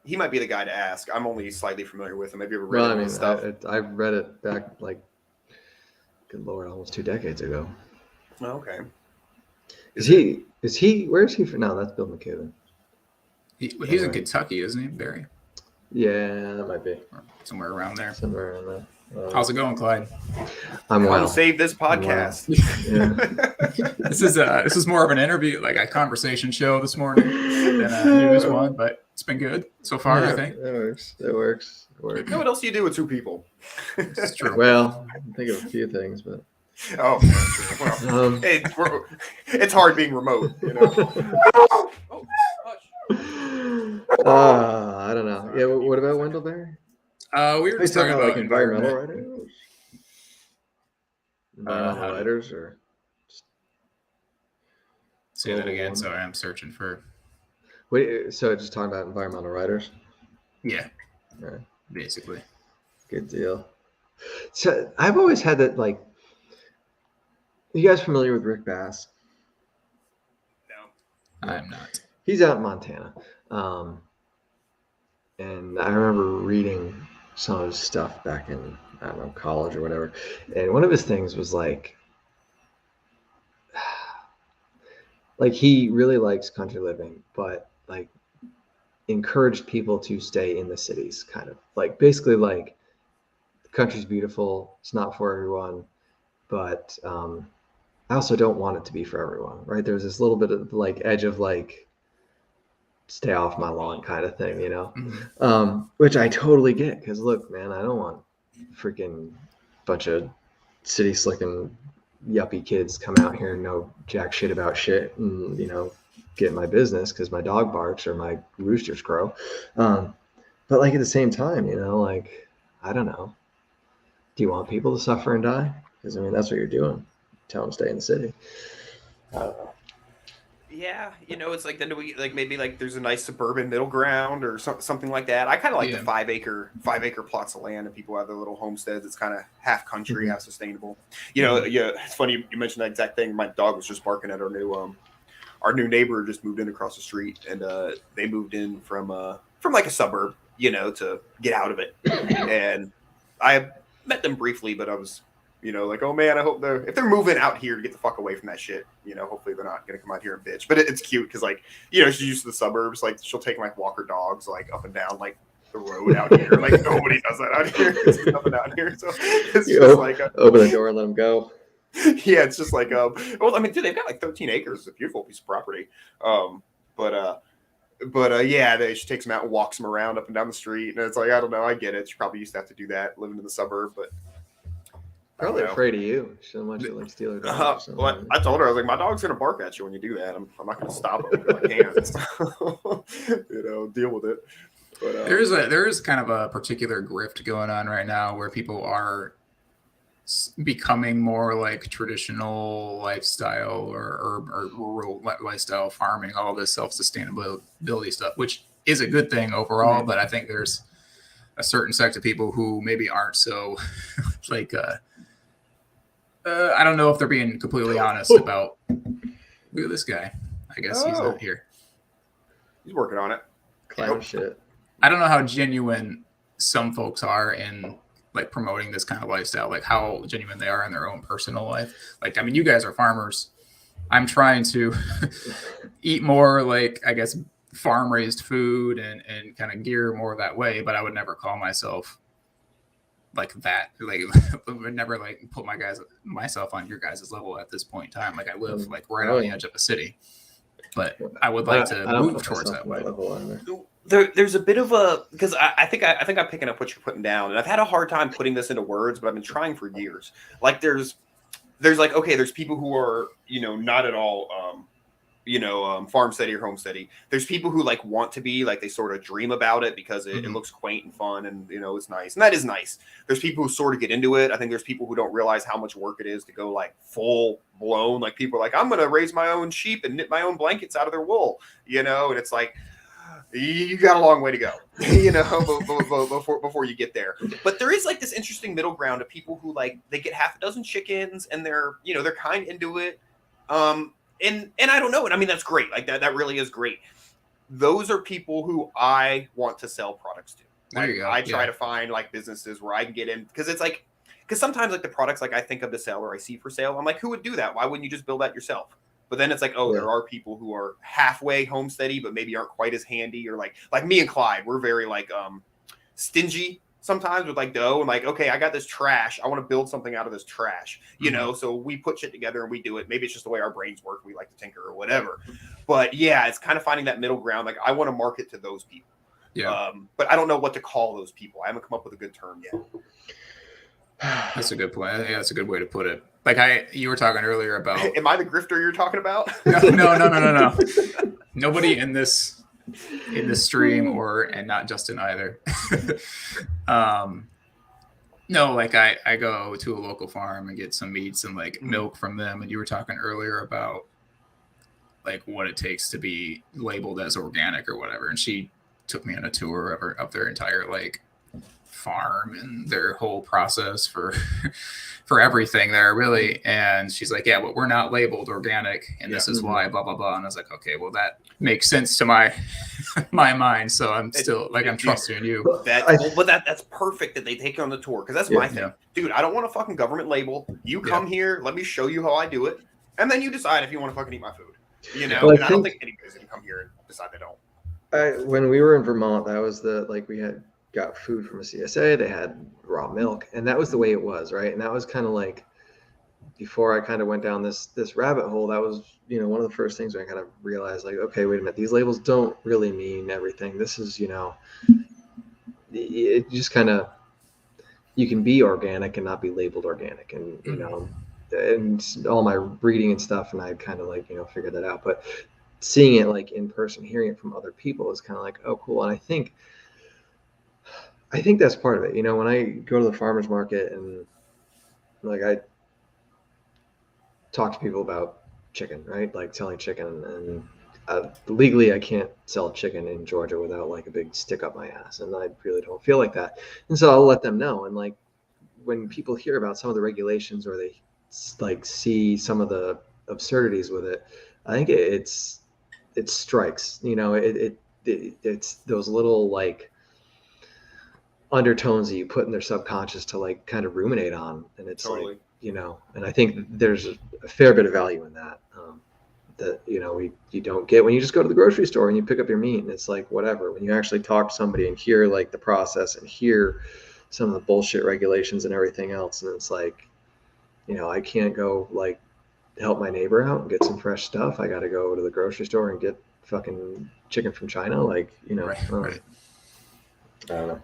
[SPEAKER 2] He might be the guy to ask. I'm only slightly familiar with him. Have you ever read his stuff?
[SPEAKER 3] I read it back like, good Lord, almost 2 decades ago.
[SPEAKER 2] Oh, okay.
[SPEAKER 3] Is he? Where is he from? No, that's Bill McKibben.
[SPEAKER 1] He's in Kentucky, isn't he, Barry?
[SPEAKER 3] Yeah, that might be.
[SPEAKER 1] Or somewhere around there.
[SPEAKER 3] Somewhere around there.
[SPEAKER 1] How's it going, Clyde?
[SPEAKER 3] I'm well.
[SPEAKER 2] Save this podcast.
[SPEAKER 3] Yeah.
[SPEAKER 1] This is more of an interview, like a conversation show this morning than a news one, but it's been good so far. I think
[SPEAKER 3] it works.
[SPEAKER 2] You know what else do you do with 2 people?
[SPEAKER 1] It's true.
[SPEAKER 3] Well, I think of a few things, but
[SPEAKER 2] well, it's hard being remote, you know.
[SPEAKER 3] I don't know. Yeah, what about Wendell Berry?
[SPEAKER 1] We were just talking about
[SPEAKER 3] like environmental writers. Environmental writers, or
[SPEAKER 1] say that again. Sorry, I'm searching for.
[SPEAKER 3] Wait, so just talking about environmental writers?
[SPEAKER 1] Yeah,
[SPEAKER 3] right.
[SPEAKER 1] Basically.
[SPEAKER 3] Good deal. So I've always had that, like, you guys familiar with Rick Bass?
[SPEAKER 2] No,
[SPEAKER 1] I'm not.
[SPEAKER 3] He's out in Montana. And I remember reading some of his stuff back in, I don't know, college or whatever. And one of his things was like he really likes country living, but like encouraged people to stay in the cities, kind of like basically like the country's beautiful. It's not for everyone, but I also don't want it to be for everyone, right? There's this little bit of like edge of like, stay off my lawn kind of thing, you know.
[SPEAKER 1] Mm-hmm.
[SPEAKER 3] Which I totally get, because look, man, I don't want freaking bunch of city slicking yuppie kids come out here and know jack shit about shit and, you know, get my business because my dog barks or my roosters crow. But like at the same time, you know, like, I don't know, do you want people to suffer and die? Because I mean, that's what you're doing. Tell them to stay in the city. I don't know.
[SPEAKER 2] Yeah, you know, it's like then do we like maybe like there's a nice suburban middle ground or something like that. I kind of like the 5 acre plots of land and people have their little homesteads. It's kind of half country, half sustainable. You know, yeah, it's funny you mentioned that exact thing. My dog was just barking at our new neighbor just moved in across the street, and they moved in from like a suburb, you know, to get out of it. And I met them briefly, but I was, you know, like, oh man, I hope if they're moving out here to get the fuck away from that shit, you know, hopefully they're not gonna come out here and bitch. But it's cute because, like, you know, she's used to the suburbs. Like, she'll take like walker dogs like up and down like the road out here. Like nobody does that out here. There's nothing out here, so it's just like
[SPEAKER 3] open the door and let them go.
[SPEAKER 2] Yeah, it's just like well, I mean, dude, they've got like 13 acres. It's a beautiful piece of property. But yeah, she takes them out and walks them around up and down the street, and it's like, I don't know, I get it. She probably used to have to do that living in the suburb, but.
[SPEAKER 3] Probably afraid of you. She doesn't want you to like steal her dog.
[SPEAKER 2] Well, I told her, I was like, my dog's gonna bark at you when you do that. I'm not gonna stop him if I can. You know, deal with it. But
[SPEAKER 1] there is kind of a particular grift going on right now where people are becoming more like traditional lifestyle or rural lifestyle farming, all this self-sustainability stuff, which is a good thing overall. Mm-hmm. But I think there's a certain sect of people who maybe aren't so like, I don't know if they're being completely honest about, look at this guy. I guess he's not here.
[SPEAKER 2] He's working on it.
[SPEAKER 3] Clown shit.
[SPEAKER 1] I don't know how genuine some folks are in like promoting this kind of lifestyle, like how genuine they are in their own personal life. Like, I mean, you guys are farmers. I'm trying to eat more, like, I guess, farm raised food and kind of gear more that way, but I would never call myself like that. Like, I would never like put myself on your guys' level at this point in time. Like, I live like right on the edge of a city, but I would like to move towards that way.
[SPEAKER 2] There's a bit of a, because I think I'm picking up what you're putting down, and I've had a hard time putting this into words, but I've been trying for years. Like there's like, okay, there's people who are, not at all, farm steady or homesteady. There's people who like want to be, like they sort of dream about it because it looks quaint and fun and, it's nice. And that is nice. There's people who sort of get into it. I think there's people who don't realize how much work it is to go like full blown. Like people are like, I'm going to raise my own sheep and knit my own blankets out of their wool, and it's like, you got a long way to go, before you get there. But there is like this interesting middle ground of people who like, they get half a dozen chickens and they're, they're kind into it. And I don't know. And I mean, that's great. Like that really is great. Those are people who I want to sell products to.
[SPEAKER 1] There you go.
[SPEAKER 2] I try to find like businesses where I can get in, because it's like, because sometimes like the products like I think of to sell or I see for sale, I'm like, who would do that? Why wouldn't you just build that yourself? But then it's like, there are people who are halfway homesteady, but maybe aren't quite as handy, or like me and Clyde, we're very like stingy sometimes with like dough, and like, okay, I got this trash, I want to build something out of this trash, so we put shit together and we do it. Maybe it's just the way our brains work. We like to tinker or whatever. But yeah, it's kind of finding that middle ground. Like I want to market to those people. Yeah. But I don't know what to call those people. I haven't come up with a good term yet.
[SPEAKER 1] That's a good point. Yeah, that's a good way to put it. Like you were talking earlier about.
[SPEAKER 2] Am I the grifter you're talking about?
[SPEAKER 1] No. Nobody in this stream and not Justin either. No, like I go to a local farm and get some meats and like milk from them. And you were talking earlier about like what it takes to be labeled as organic or whatever. And she took me on a tour of their entire like farm and their whole process for everything there, really. And she's like, yeah, but we're not labeled organic, and this is why, blah blah blah. And I was like, okay, well that makes sense to my mind, so I'm still like, I'm trusting you.
[SPEAKER 2] That's perfect that they take you on the tour, because that's my thing, dude. I don't want a fucking government label. You come here, let me show you how I do it, and then you decide if you want to fucking eat my food. And I don't think anybody's gonna come here and decide they don't.
[SPEAKER 3] When we were in Vermont, that was we got food from a CSA, they had raw milk, and that was the way it was, right? And that was kind of like, before I kind of went down this rabbit hole, that was, one of the first things where I kind of realized, like, okay, wait a minute, these labels don't really mean everything. This is, it just kind of, you can be organic and not be labeled organic, and, and all my reading and stuff, and I kind of like, figured that out. But seeing it like in person, hearing it from other people is kind of like, oh, cool. And I think that's part of it. When I go to the farmer's market and like I talk to people about chicken, right? Like selling chicken, and legally I can't sell chicken in Georgia without like a big stick up my ass. And I really don't feel like that. And so I'll let them know. And like when people hear about some of the regulations, or they like see some of the absurdities with it, I think it strikes, it's those little like undertones that you put in their subconscious to like kind of ruminate on, and it's totally. Like, and I think there's a fair bit of value in that, that you don't get when you just go to the grocery store and you pick up your meat, and it's like whatever. When you actually talk to somebody and hear like the process and hear some of the bullshit regulations and everything else, and it's like, I can't go like help my neighbor out and get some fresh stuff. I got to go to the grocery store and get fucking chicken from China, like
[SPEAKER 1] right.
[SPEAKER 3] I don't know.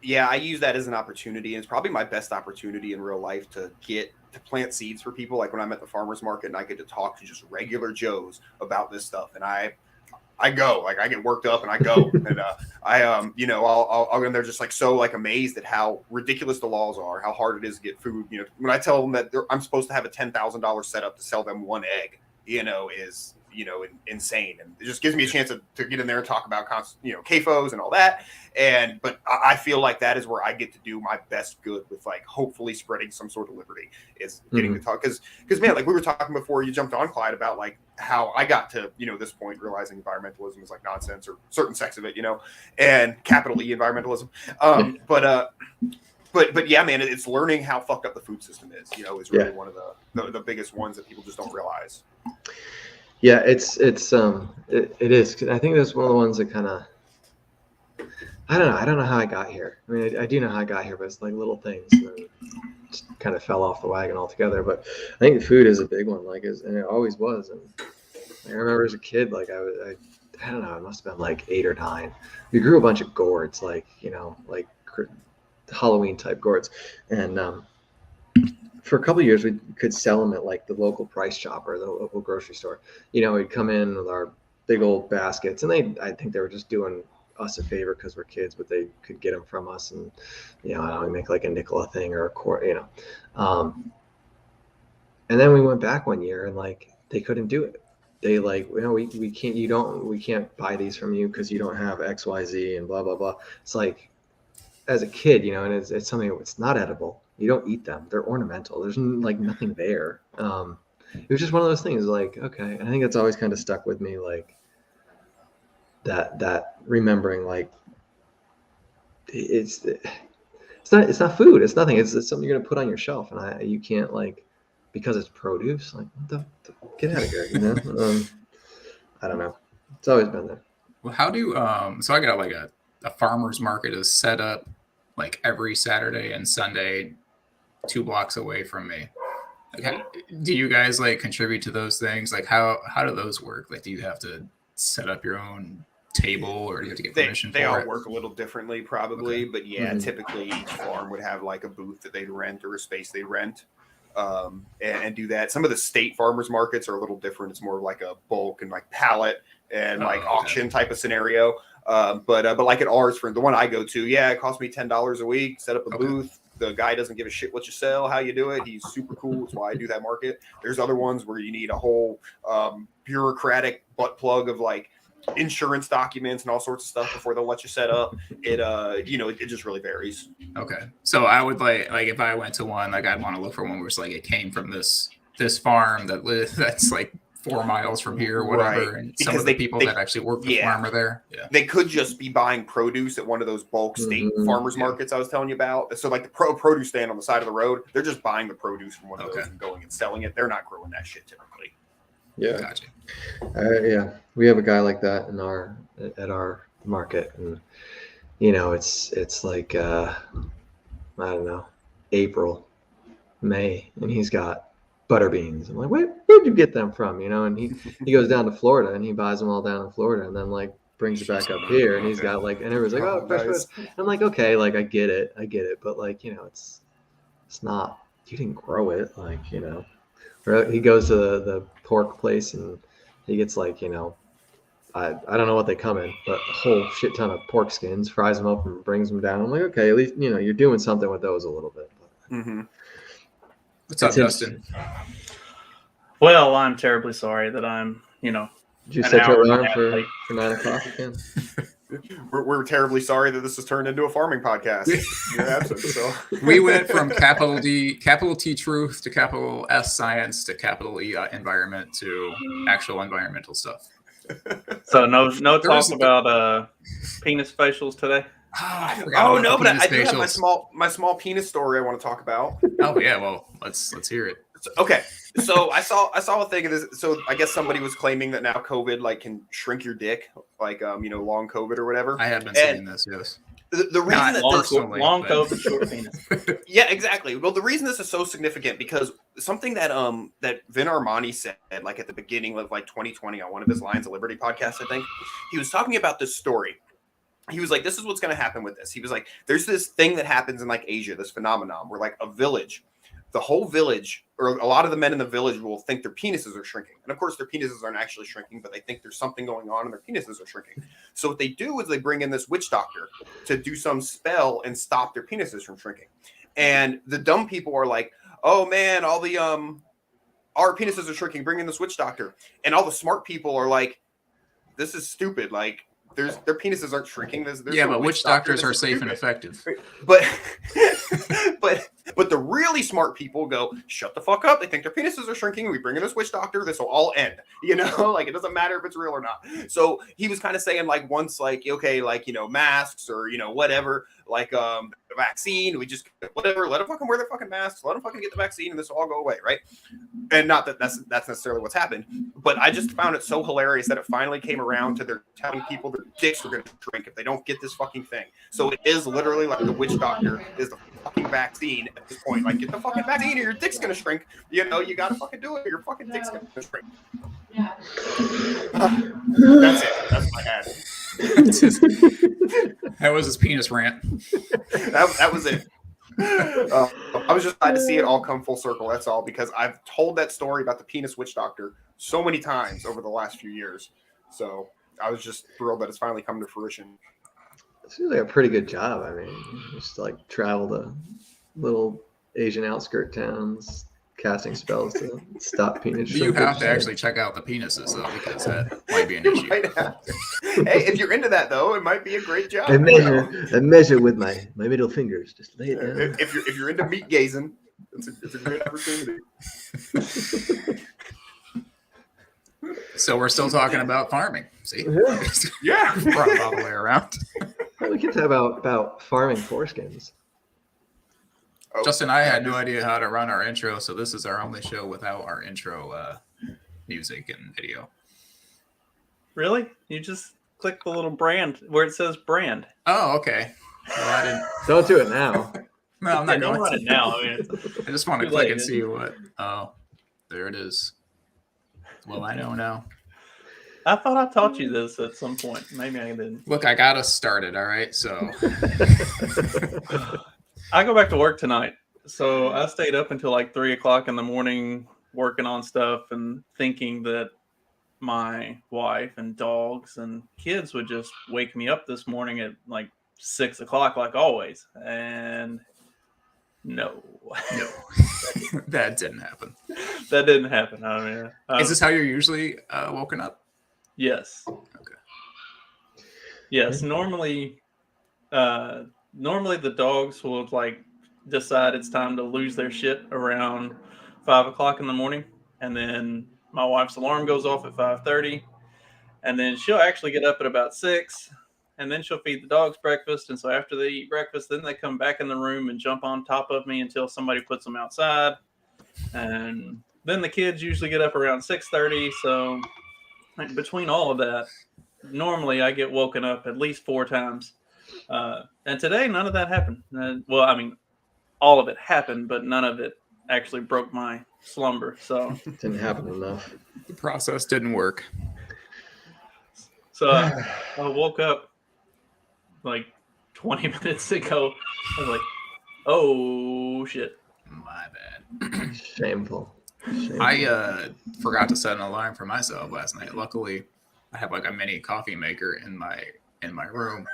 [SPEAKER 2] Yeah, I use that as an opportunity, and it's probably my best opportunity in real life to plant seeds for people. Like when I'm at the farmer's market and I get to talk to just regular Joes about this stuff. And I go, like I get worked up and I go, and I'll go in there just like so like amazed at how ridiculous the laws are, how hard it is to get food. When I tell them that I'm supposed to have a $10,000 setup to sell them one egg, is insane, and it just gives me a chance to get in there and talk about CAFOs and all that. But I feel like that is where I get to do my best good with like hopefully spreading some sort of liberty, is getting to talk, because man, like we were talking before you jumped on, Clyde, about like how I got to this point realizing environmentalism is like nonsense, or certain sects of it, and capital E environmentalism. But yeah, man, it's learning how fucked up the food system is. Is really one of the biggest ones that people just don't realize.
[SPEAKER 3] Yeah, it is. I think that's one of the ones that kind of, I don't know how I got here. I mean, I do know how I got here, but it's like little things that just kind of fell off the wagon altogether. But I think food is a big one, and it always was. And I remember as a kid, like I don't know, it must have been like 8 or 9. We grew a bunch of gourds, like Halloween type gourds, and for a couple of years, we could sell them at like the local Price Chopper, the local grocery store. We'd come in with our big old baskets, and I think they were just doing us a favor because we're kids, but they could get them from us, and we make like a nickel a thing or a quart, and then we went back one year, and like they couldn't do it. They like, we can't buy these from you because you don't have XYZ and blah blah blah. It's like, as a kid, and it's something that's not edible. You don't eat them. They're ornamental. There's like nothing there. It was just one of those things, like, okay. I think it's always kind of stuck with me, like that remembering, like it's not food. It's nothing. It's something you're gonna put on your shelf, and you can't, like, because it's produce. Like, get out of here, I don't know. It's always been there.
[SPEAKER 1] Well, how do so I got like a farmer's market is set up like every Saturday and Sunday 2 blocks away from me. Like, do you guys like contribute to those things? Like, how do those work? Like, do you have to set up your own table, or do you have to get permission?
[SPEAKER 2] They all work a little differently, probably, but yeah, typically each farm would have like a booth that they'd rent or a space they rent, and do that. Some of the state farmers markets are a little different. It's more like a bulk and like pallet and auction type of scenario. But like at ours, for the one I go to, it costs me $10 a week. Set up a booth. The guy doesn't give a shit what you sell, how you do it. He's super cool. That's why I do that market. There's other ones where you need a whole bureaucratic butt plug of like insurance documents and all sorts of stuff before they'll let you set up. It just really varies.
[SPEAKER 1] Okay, so I would like if I went to one, like I'd want to look for one where it's like it came from this farm that's like 4 miles from here or whatever, and because some of the people that actually work the farm are there. Yeah, they could just be buying produce at one of those bulk state farmers markets I was telling you about. So like the produce stand on the side of the road, they're just buying the produce from one of those and going and selling it. They're not growing that shit typically.
[SPEAKER 3] Yeah,
[SPEAKER 1] gotcha.
[SPEAKER 3] Yeah, we have a guy like that at our market, and it's like I don't know, April, May, and he's got butter beans. I'm like, where'd you get them from? And he goes down to Florida and he buys them all down in Florida, and then like brings it back up here, and he's got like, and everyone's like, oh, fresh food. I'm like, okay, like I get it, but like, it's not, you didn't grow it, like, Or he goes to the pork place and he gets like, I don't know what they come in, but a whole shit ton of pork skins, fries them up and brings them down. I'm like, okay, at least you're doing something with those a little bit.
[SPEAKER 1] What's up, Dustin?
[SPEAKER 4] Well, I'm terribly sorry that I'm,
[SPEAKER 3] Did you set your alarm for 9 o'clock again?
[SPEAKER 2] We're terribly sorry that this has turned into a farming podcast. You're absent, so. We
[SPEAKER 1] went from capital T truth to capital S science to capital E environment to actual environmental stuff.
[SPEAKER 4] So no talk about penis facials today.
[SPEAKER 2] But I do have my small penis story I want to talk about.
[SPEAKER 1] Oh yeah, well let's hear it.
[SPEAKER 2] Okay, so I saw a thing of this. So I guess somebody was claiming that now COVID like can shrink your dick, like long COVID or whatever.
[SPEAKER 1] I have been seeing this. Yes.
[SPEAKER 2] The reason that
[SPEAKER 4] long COVID, short penis.
[SPEAKER 2] Yeah, exactly. Well, the reason this is so significant because something that that Vin Armani said like at the beginning of like 2020 on one of his Lions of Liberty podcasts, I think he was talking about this story. He was like, this is what's going to happen with this. He was like, there's this thing that happens in like Asia, this phenomenon where like a village the whole village, or a lot of the men in the village, will think their penises are shrinking. And of course, their penises aren't actually shrinking, but they think there's something going on and their penises are shrinking. So what they do is they bring in this witch doctor to do some spell and stop their penises from shrinking. And the dumb people are like, oh man, all the our penises are shrinking, bring in this witch doctor. And all the smart people are like, this is stupid. Like, their penises aren't shrinking. There's
[SPEAKER 1] yeah,
[SPEAKER 2] no
[SPEAKER 1] but witch doctors are safe and effective.
[SPEAKER 2] But but the really smart people go, shut the fuck up. They think their penises are shrinking. We bring in this witch doctor. This will all end. You know, like, it doesn't matter if it's real or not. So he was kind of saying, like, once, like, okay, like, you know, masks or, you know, whatever, like the vaccine, we just whatever, let them fucking wear their fucking masks, let them fucking get the vaccine, and this will all go away, right? And not that that's necessarily what's happened, but I just found it so hilarious that it finally came around to they're telling people their dicks are going to shrink if they don't get this fucking thing. So it is literally like the witch doctor is the fucking vaccine at this point. Like, get the fucking vaccine or your dick's going to shrink. You know, you got to fucking do it or your fucking dick's going to shrink. That's it. That's my ad.
[SPEAKER 1] That was his penis rant.
[SPEAKER 2] That was it. I was just glad to see it all come full circle. That's all, because I've told that story about the penis witch doctor so many times over the last few years. So I was just thrilled that it's finally come to fruition.
[SPEAKER 3] It seems like a pretty good job. I mean, just like travel to little Asian outskirt towns, casting spells to stop penis.
[SPEAKER 1] You have to actually check out the penises, though, because that might be an issue.
[SPEAKER 2] Hey, if you're into that, though, it might be a great job.
[SPEAKER 3] I measure with my middle fingers. Just lay it down.
[SPEAKER 2] If you're into meat gazing, it's a great opportunity.
[SPEAKER 1] So we're still talking about farming. See?
[SPEAKER 2] Yeah.
[SPEAKER 1] Brought it all the way around.
[SPEAKER 3] Well, we can talk about farming foreskins.
[SPEAKER 2] Oh,
[SPEAKER 1] Justin, I had no idea how to run our intro, so this is our only show without our intro music and video.
[SPEAKER 4] Really? You just click the little brand where it says brand.
[SPEAKER 1] Oh, okay. Well, I didn't.
[SPEAKER 3] Don't do it now.
[SPEAKER 1] No, I'm not
[SPEAKER 4] Don't
[SPEAKER 1] going
[SPEAKER 4] run
[SPEAKER 1] to.
[SPEAKER 4] it now. I mean,
[SPEAKER 1] I just want to
[SPEAKER 4] Too
[SPEAKER 1] click
[SPEAKER 4] late,
[SPEAKER 1] and
[SPEAKER 4] isn't
[SPEAKER 1] see what. Oh, there it is. Well, I know now.
[SPEAKER 4] I thought I taught you this at some point. Maybe I didn't.
[SPEAKER 1] Look, I got us started. All right, so
[SPEAKER 4] I go back to work tonight. So I stayed up until like 3:00 in the morning working on stuff and thinking that my wife and dogs and kids would just wake me up this morning at like 6:00, like always. And no,
[SPEAKER 1] that didn't happen.
[SPEAKER 4] that didn't happen. I mean,
[SPEAKER 1] Is this how you're usually woken up?
[SPEAKER 4] yes.
[SPEAKER 1] Okay.
[SPEAKER 4] Yes. Normally the dogs will like decide it's time to lose their shit around 5:00 in the morning, and then my wife's alarm goes off at 5:30, and then she'll actually get up at about 6, and then she'll feed the dogs breakfast. And so after they eat breakfast, then they come back in the room and jump on top of me until somebody puts them outside. And then the kids usually get up around 6:30. So like, between all of that, normally I get woken up at least 4 times. And today, none of that happened. Well, I mean, all of it happened, but none of it actually broke my slumber. So
[SPEAKER 3] Didn't happen enough.
[SPEAKER 1] The process didn't work.
[SPEAKER 4] So I woke up like 20 minutes ago. I was like, oh, shit.
[SPEAKER 1] My bad.
[SPEAKER 3] Shameful.
[SPEAKER 1] I forgot to set an alarm for myself last night. Luckily, I have like a mini coffee maker in my room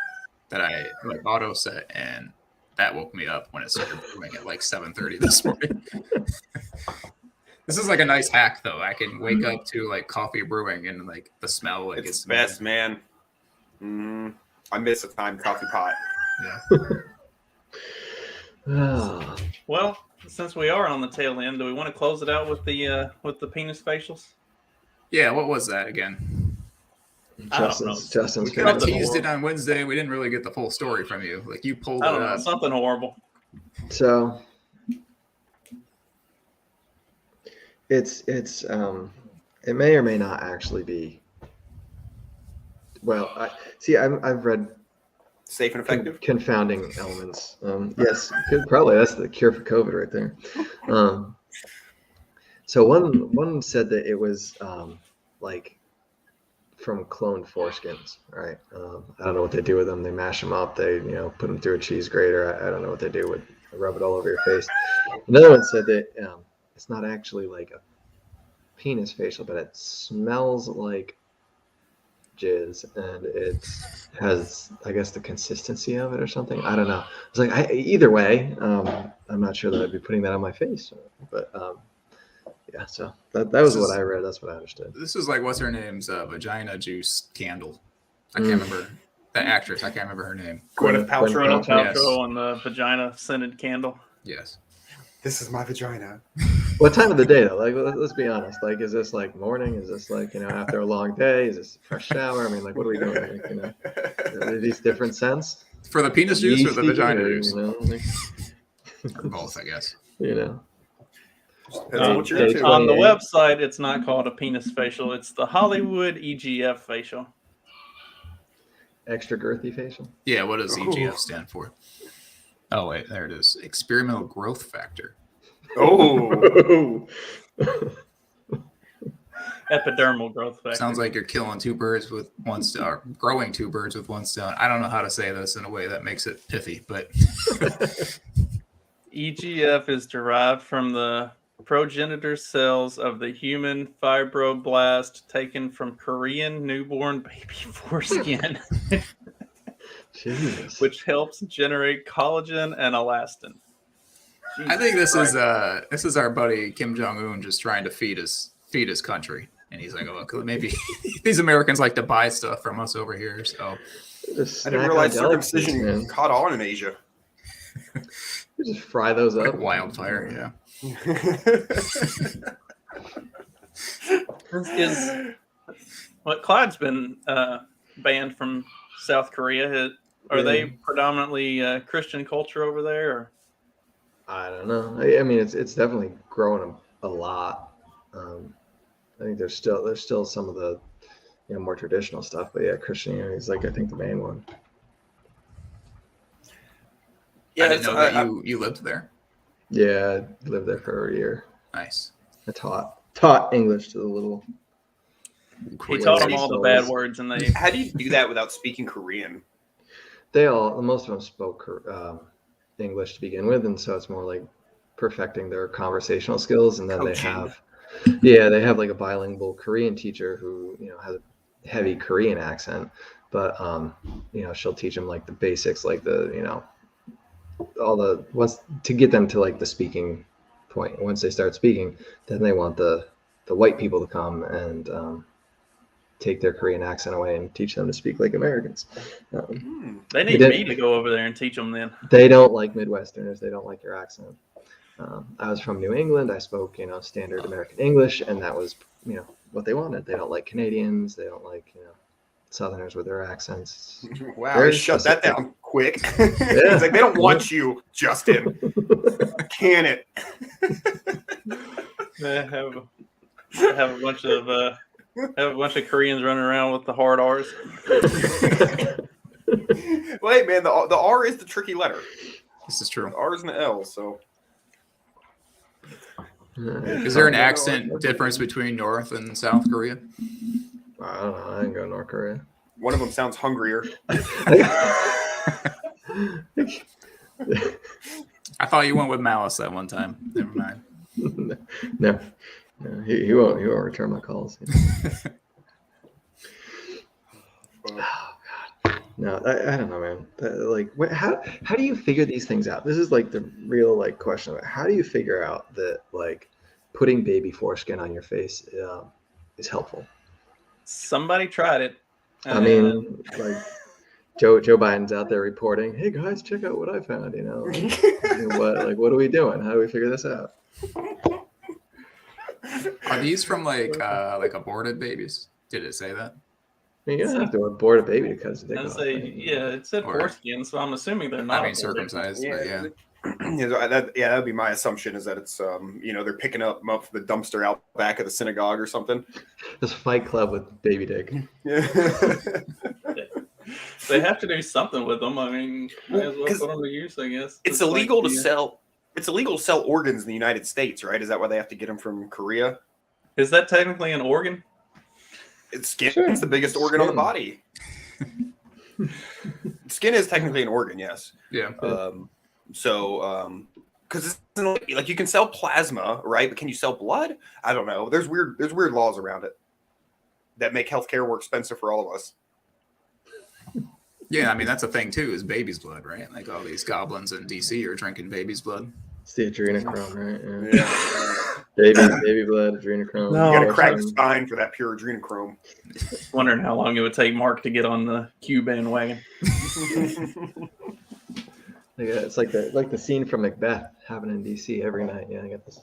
[SPEAKER 1] that I like auto set, and that woke me up when it started brewing at like 7:30 this morning. This is like a nice hack, though. I can wake up to like coffee brewing and like the smell. Like
[SPEAKER 2] it's the best, man. I miss a time coffee pot.
[SPEAKER 1] Yeah.
[SPEAKER 4] Well, since we are on the tail end, do we want to close it out with the penis facials?
[SPEAKER 1] Yeah. What was that again?
[SPEAKER 3] Justin's
[SPEAKER 1] We kind of teased it on Wednesday. We didn't really get the full story from you. Like you pulled
[SPEAKER 4] I
[SPEAKER 1] it
[SPEAKER 4] don't know,
[SPEAKER 1] up.
[SPEAKER 4] something horrible.
[SPEAKER 3] So it's it may or may not actually be. Well, I've read
[SPEAKER 2] Safe and effective.
[SPEAKER 3] confounding elements. Yes, probably that's the cure for COVID right there. So one said that it was like from cloned foreskins, right? I don't know what they do with them. They mash them up. They put them through a cheese grater. I don't know what they do with rub it all over your face. Another one said that it's not actually like a penis facial, but it smells like jizz, and it has, I guess, the consistency of it or something. I don't know. It's like either way, I'm not sure that I'd be putting that on my face, but yeah. So that was what I read. That's what I understood.
[SPEAKER 1] This is like what's her name's vagina juice candle. I can't remember the actress. I can't remember her name.
[SPEAKER 2] Gwyneth Paltrow.
[SPEAKER 4] Gwyneth Paltrow on the vagina scented candle.
[SPEAKER 1] Yes.
[SPEAKER 2] This is my vagina.
[SPEAKER 3] What time of the day though? Like, let's be honest. Like, is this like morning? Is this like, after a long day? Is this a fresh shower? I mean, like, what are we doing? Like, are these different scents?
[SPEAKER 1] For the penis juice or the vagina juice?
[SPEAKER 3] Like,
[SPEAKER 1] or both, I guess.
[SPEAKER 2] Depends on what you're into.
[SPEAKER 4] On the website, it's not called a penis facial. It's the Hollywood EGF facial.
[SPEAKER 3] Extra girthy facial.
[SPEAKER 1] Yeah, what does EGF stand for? Oh wait, there it is. Experimental growth factor.
[SPEAKER 2] Oh.
[SPEAKER 4] Epidermal growth factor.
[SPEAKER 1] Sounds like you're killing two birds with one stone, or growing two birds with one stone. I don't know how to say this in a way that makes it pithy, but
[SPEAKER 4] EGF is derived from the progenitor cells of the human fibroblast taken from Korean newborn baby foreskin, which helps generate collagen and elastin.
[SPEAKER 1] I think this is our buddy Kim Jong-un just trying to feed his country, and he's like, "Oh, maybe these Americans like to buy stuff from us over here." So
[SPEAKER 2] I didn't realize circumcision caught on in Asia.
[SPEAKER 3] You just fry those up.
[SPEAKER 1] Like wildfire, yeah.
[SPEAKER 4] Clyde's been banned from South Korea. Are they predominantly Christian culture over there? Or?
[SPEAKER 3] I don't know. I mean, it's definitely growing a lot. I think there's still some of the more traditional stuff, but yeah, Christianity is like I think the main one.
[SPEAKER 1] Yeah, I didn't know that you lived there.
[SPEAKER 3] Yeah, I lived there for a year.
[SPEAKER 1] Nice.
[SPEAKER 3] I taught English to the little.
[SPEAKER 4] He taught them all the bad words, and they.
[SPEAKER 2] How do you do that without speaking Korean?
[SPEAKER 3] Most of them spoke English to begin with, and so it's more like perfecting their conversational skills, and then
[SPEAKER 2] Coaching.
[SPEAKER 3] they have like a bilingual Korean teacher who has a heavy Korean accent, but she'll teach them like the basics, like the all the once to get them to like the speaking point. Once they start speaking, then they want the white people to come and take their Korean accent away and teach them to speak like Americans.
[SPEAKER 4] They need me to go over there and teach them then.
[SPEAKER 3] They don't like Midwesterners. They don't like your accent. I was from New England. I spoke, standard American English, and that was, what they wanted. They don't like Canadians. They don't like, Southerners with their accents.
[SPEAKER 2] Wow, shut that down quick. It's like they don't want you, Justin. Can it?
[SPEAKER 4] They have a bunch of Koreans running around with the hard R's.
[SPEAKER 2] Well, hey, man, the R is the tricky letter.
[SPEAKER 1] This is true.
[SPEAKER 2] The R is an L, so.
[SPEAKER 1] Is there an accent difference between North and South Korea?
[SPEAKER 3] I don't know. I didn't go to North Korea.
[SPEAKER 2] One of them sounds hungrier.
[SPEAKER 1] I thought you went with Malice that one time. Never mind.
[SPEAKER 3] No, he won't return my calls. Oh God, no, I don't know, man. How do you figure these things out? This is like the real question. How do you figure out that putting baby foreskin on your face is helpful?
[SPEAKER 4] Somebody tried it.
[SPEAKER 3] I mean, Joe Biden's out there reporting, "Hey guys, check out what I found." What are we doing? How do we figure this out?
[SPEAKER 1] Are these from aborted babies? Did it say that?
[SPEAKER 3] I mean, you don't have to abort a baby because of
[SPEAKER 4] it said foreskin, so I'm assuming they're not.
[SPEAKER 1] Circumcised, but yeah.
[SPEAKER 2] That would be my assumption, is that it's they're picking them up from the dumpster out back of the synagogue or something.
[SPEAKER 3] This Fight Club with baby dick.
[SPEAKER 2] Yeah.
[SPEAKER 4] They have to do something with them. I mean, may as well put them to use, I guess.
[SPEAKER 2] It's illegal to sell. It's illegal to sell organs in the United States, right? Is that why they have to get them from Korea?
[SPEAKER 4] Is that technically an organ?
[SPEAKER 2] It's skin. Sure. It's the biggest organ on the body. Skin is technically an organ, yes.
[SPEAKER 1] Yeah.
[SPEAKER 2] So, because it's like you can sell plasma, right? But can you sell blood? I don't know. There's weird laws around it that make healthcare more expensive for all of us.
[SPEAKER 1] Yeah, I mean that's a thing too. Is baby's blood, right? Like all these goblins in DC are drinking baby's blood.
[SPEAKER 3] It's the adrenochrome, right?
[SPEAKER 2] Yeah.
[SPEAKER 3] baby blood, adrenochrome.
[SPEAKER 4] No.
[SPEAKER 2] You got to crack the spine for that pure adrenochrome.
[SPEAKER 4] Wondering how long it would take Mark to get on the Q bandwagon.
[SPEAKER 3] Yeah, it's like the scene from Macbeth happening in DC every night. Yeah, I got this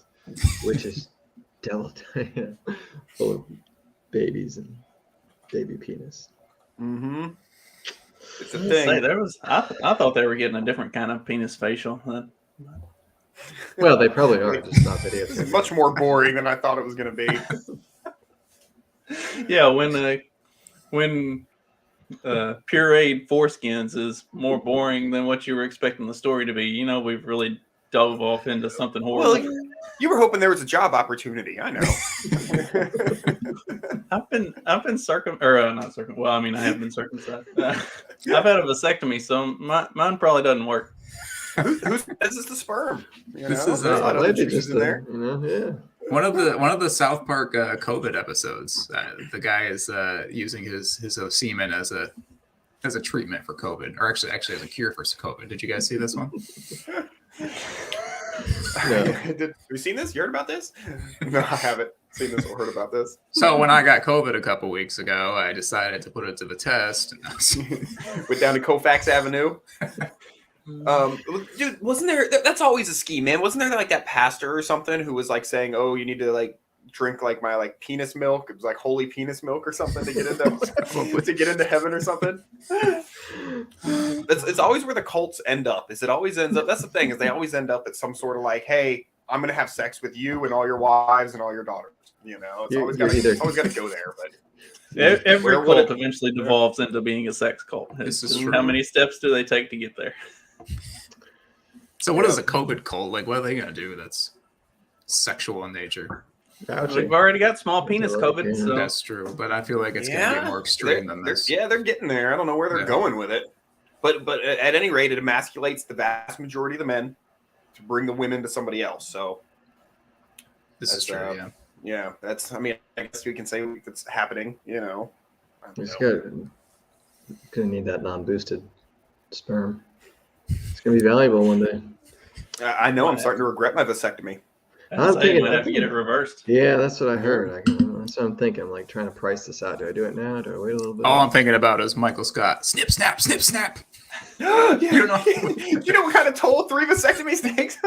[SPEAKER 3] witch's delta full of babies and baby penis.
[SPEAKER 2] Mm-hmm. It's a
[SPEAKER 4] Say,
[SPEAKER 2] thing.
[SPEAKER 4] I thought they were getting a different kind of penis facial.
[SPEAKER 3] Well, they probably are, just not videos.
[SPEAKER 2] This is much more boring than I thought it was going to be.
[SPEAKER 4] Yeah, when pureed foreskins is more boring than what you were expecting the story to be. You know, we've really dove off into something horrible.
[SPEAKER 2] Well, you were hoping there was a job opportunity. I know.
[SPEAKER 4] I've been not circum. Well, I mean, I have been circumcised. I've had a vasectomy, so mine probably doesn't work.
[SPEAKER 2] Who's this is the sperm? You
[SPEAKER 1] This
[SPEAKER 2] know?
[SPEAKER 1] is,
[SPEAKER 2] There's a lot of
[SPEAKER 3] Maybe
[SPEAKER 2] juices in there.
[SPEAKER 3] yeah.
[SPEAKER 1] One of the South Park COVID episodes. The guy is using his semen as a treatment for COVID, or actually as a cure for COVID. Did you guys see this one?
[SPEAKER 3] No.
[SPEAKER 2] Have you seen this? You heard about this? No, I haven't seen this or heard about this.
[SPEAKER 1] So when I got COVID a couple weeks ago, I decided to put it to the test.
[SPEAKER 2] Went down to Colfax Avenue. Dude, wasn't there? That's always a scheme, man. Wasn't there like that pastor or something who was like saying, "Oh, you need to like drink like my like penis milk. It was like holy penis milk or something to get into heaven or something." It's always where the cults end up. It always ends up. That's the thing, is they always end up at some sort of like, "Hey, I'm gonna have sex with you and all your wives and all your daughters." You know, it's always got to go there. But
[SPEAKER 4] every cult eventually devolves into being a sex cult.
[SPEAKER 1] This is true.
[SPEAKER 4] How many steps do they take to get there?
[SPEAKER 1] So what is a COVID cult? Like, what are they gonna do that's sexual in nature?
[SPEAKER 4] We've already got small penis COVID. So.
[SPEAKER 1] That's true, but I feel like it's gonna be more extreme than this.
[SPEAKER 2] They're getting there. I don't know where they're going with it, but at any rate, it emasculates the vast majority of the men to bring the women to somebody else. So
[SPEAKER 1] this is true.
[SPEAKER 2] Yeah. That's. I mean, I guess we can say it's happening. You know,
[SPEAKER 3] gonna need that non-boosted sperm. It's gonna be valuable one day.
[SPEAKER 2] I know. I'm starting to regret my vasectomy.
[SPEAKER 3] I'm thinking
[SPEAKER 4] you might have to get it reversed.
[SPEAKER 3] Yeah, that's what I heard. That's what I'm thinking. I'm like trying to price this out. Do I do it now? Do I wait a little bit?
[SPEAKER 1] All I'm thinking about is Michael Scott. Snip, snap, snip, snap.
[SPEAKER 2] You know what kind of toll 3 vasectomies takes?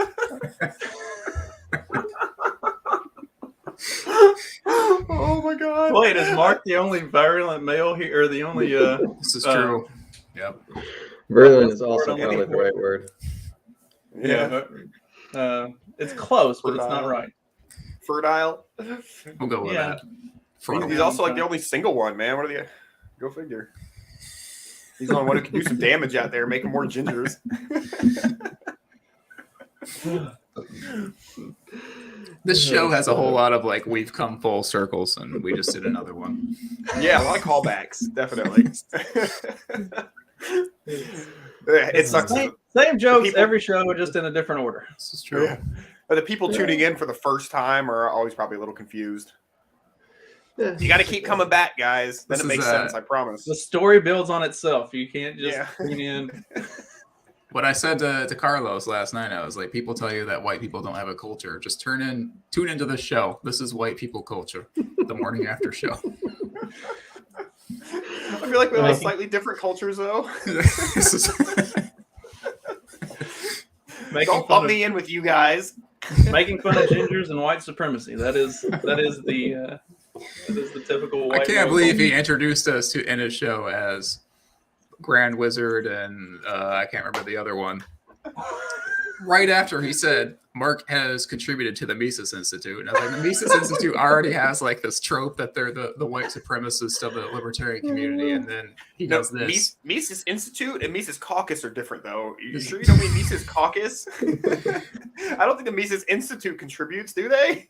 [SPEAKER 2] Oh my god!
[SPEAKER 4] Wait, is Mark the only virulent male here, or the only?
[SPEAKER 1] This is true. Yep.
[SPEAKER 3] Virulent is also probably the right word.
[SPEAKER 4] Yeah, but it's close, but it's not right.
[SPEAKER 2] Fertile.
[SPEAKER 1] We'll go with that.
[SPEAKER 2] He's also like the only single one, man. What are the? Go figure. He's the only one who can do some damage out there, making more gingers.
[SPEAKER 1] This show has a whole lot of like we've come full circles, and we just did another one.
[SPEAKER 2] Yeah, a lot of callbacks, definitely. It sucks.
[SPEAKER 4] Same jokes every show, just in a different order.
[SPEAKER 1] This is true.
[SPEAKER 2] Yeah. But the people tuning in for the first time are always probably a little confused.
[SPEAKER 3] Yeah.
[SPEAKER 2] You got to keep coming back, guys. Then it makes sense. I promise.
[SPEAKER 4] The story builds on itself. You can't just tune in.
[SPEAKER 1] What I said to Carlos last night, I was like, people tell you that white people don't have a culture. Just tune into the show. This is white people culture, the morning after show.
[SPEAKER 2] I feel like we have slightly different cultures, though. Don't bump me in with you guys.
[SPEAKER 4] Making fun of gingers and white supremacy. That is the typical white.
[SPEAKER 1] I can't believe he introduced us in his show as Grand Wizard and I can't remember the other one. Right after he said Mark has contributed to the Mises Institute, and I was like, the Mises Institute already has like this trope that they're the white supremacists of the libertarian community, and then he does this.
[SPEAKER 2] Mises Institute and Mises Caucus are different, though. You sure you don't mean Mises Caucus? I don't think the Mises Institute contributes, do they?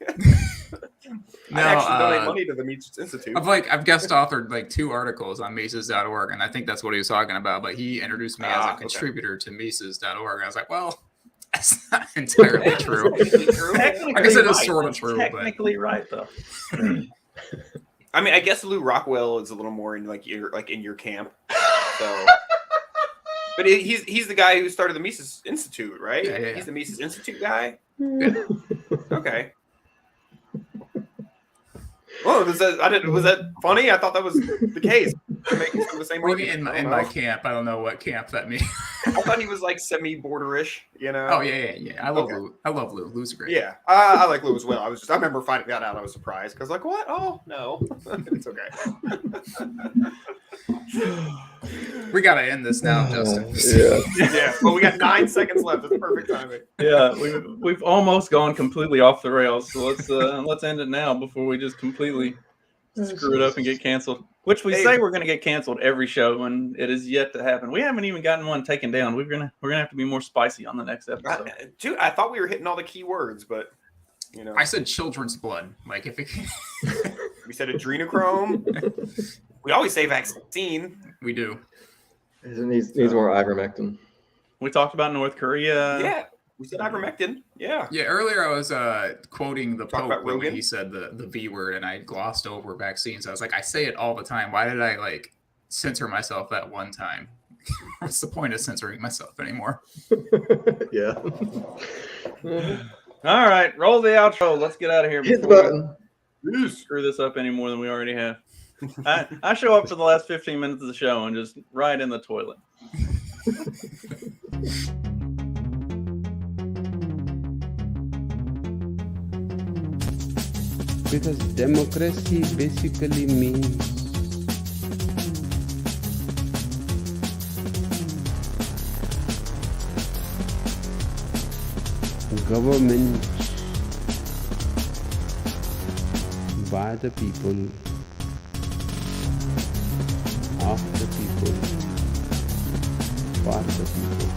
[SPEAKER 1] No,
[SPEAKER 2] I actually donate money to the Mises Institute.
[SPEAKER 1] I've guest authored like 2 articles on Mises.org, and I think that's what he was talking about. But he introduced me as a contributor to Mises.org, and I was like, well, That's not entirely true.
[SPEAKER 4] Technically
[SPEAKER 1] I guess it is
[SPEAKER 4] right.
[SPEAKER 1] sort of true, but
[SPEAKER 4] Technically right though.
[SPEAKER 2] I mean, I guess Lou Rockwell is a little more in like your camp. So, but he's the guy who started the Mises Institute, right?
[SPEAKER 1] Yeah.
[SPEAKER 2] He's the Mises Institute guy. Okay. Oh, was that funny? I thought that was the case. Making some of the same
[SPEAKER 1] maybe
[SPEAKER 2] argument.
[SPEAKER 1] in my camp. I don't know what camp that means.
[SPEAKER 2] I thought he was like semi-borderish, you know.
[SPEAKER 1] Oh yeah. I love Lou. I love Lou. Lou's great.
[SPEAKER 2] Yeah, I like Lou as well. I remember finding that out. I was surprised because like, what? Oh no, it's okay.
[SPEAKER 1] We gotta end this now, Justin.
[SPEAKER 2] Yeah. Well, we got 9 seconds left. That's perfect timing.
[SPEAKER 4] Yeah, we've almost gone completely off the rails. So let's end it now before we just completely screw it up and get canceled. Which we say we're going to get canceled every show, and it is yet to happen. We haven't even gotten one taken down. We're gonna have to be more spicy on the next episode.
[SPEAKER 2] Dude, I thought we were hitting all the key words, but you know,
[SPEAKER 1] I said children's blood. Like if it,
[SPEAKER 2] we said adrenochrome. We always say vaccine.
[SPEAKER 1] we do.
[SPEAKER 3] It needs more ivermectin.
[SPEAKER 4] We talked about North Korea.
[SPEAKER 2] Yeah, we said ivermectin. Yeah.
[SPEAKER 1] Yeah, earlier I was quoting the
[SPEAKER 2] Talk
[SPEAKER 1] Pope
[SPEAKER 2] about
[SPEAKER 1] when
[SPEAKER 2] Rogan?
[SPEAKER 1] he said the V word, and I glossed over vaccines. I was like, I say it all the time. Why did I like censor myself that one time? What's the point of censoring myself anymore?
[SPEAKER 3] Yeah.
[SPEAKER 4] All right, roll the outro. Let's get out of here.
[SPEAKER 3] Hit the
[SPEAKER 4] before we
[SPEAKER 3] button.
[SPEAKER 4] screw this up any more than we already have. I show up for the last 15 minutes of the show and just right in the toilet.
[SPEAKER 5] Because democracy basically means government by the people, of the people, for the people.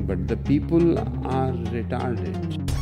[SPEAKER 5] But the people are retarded.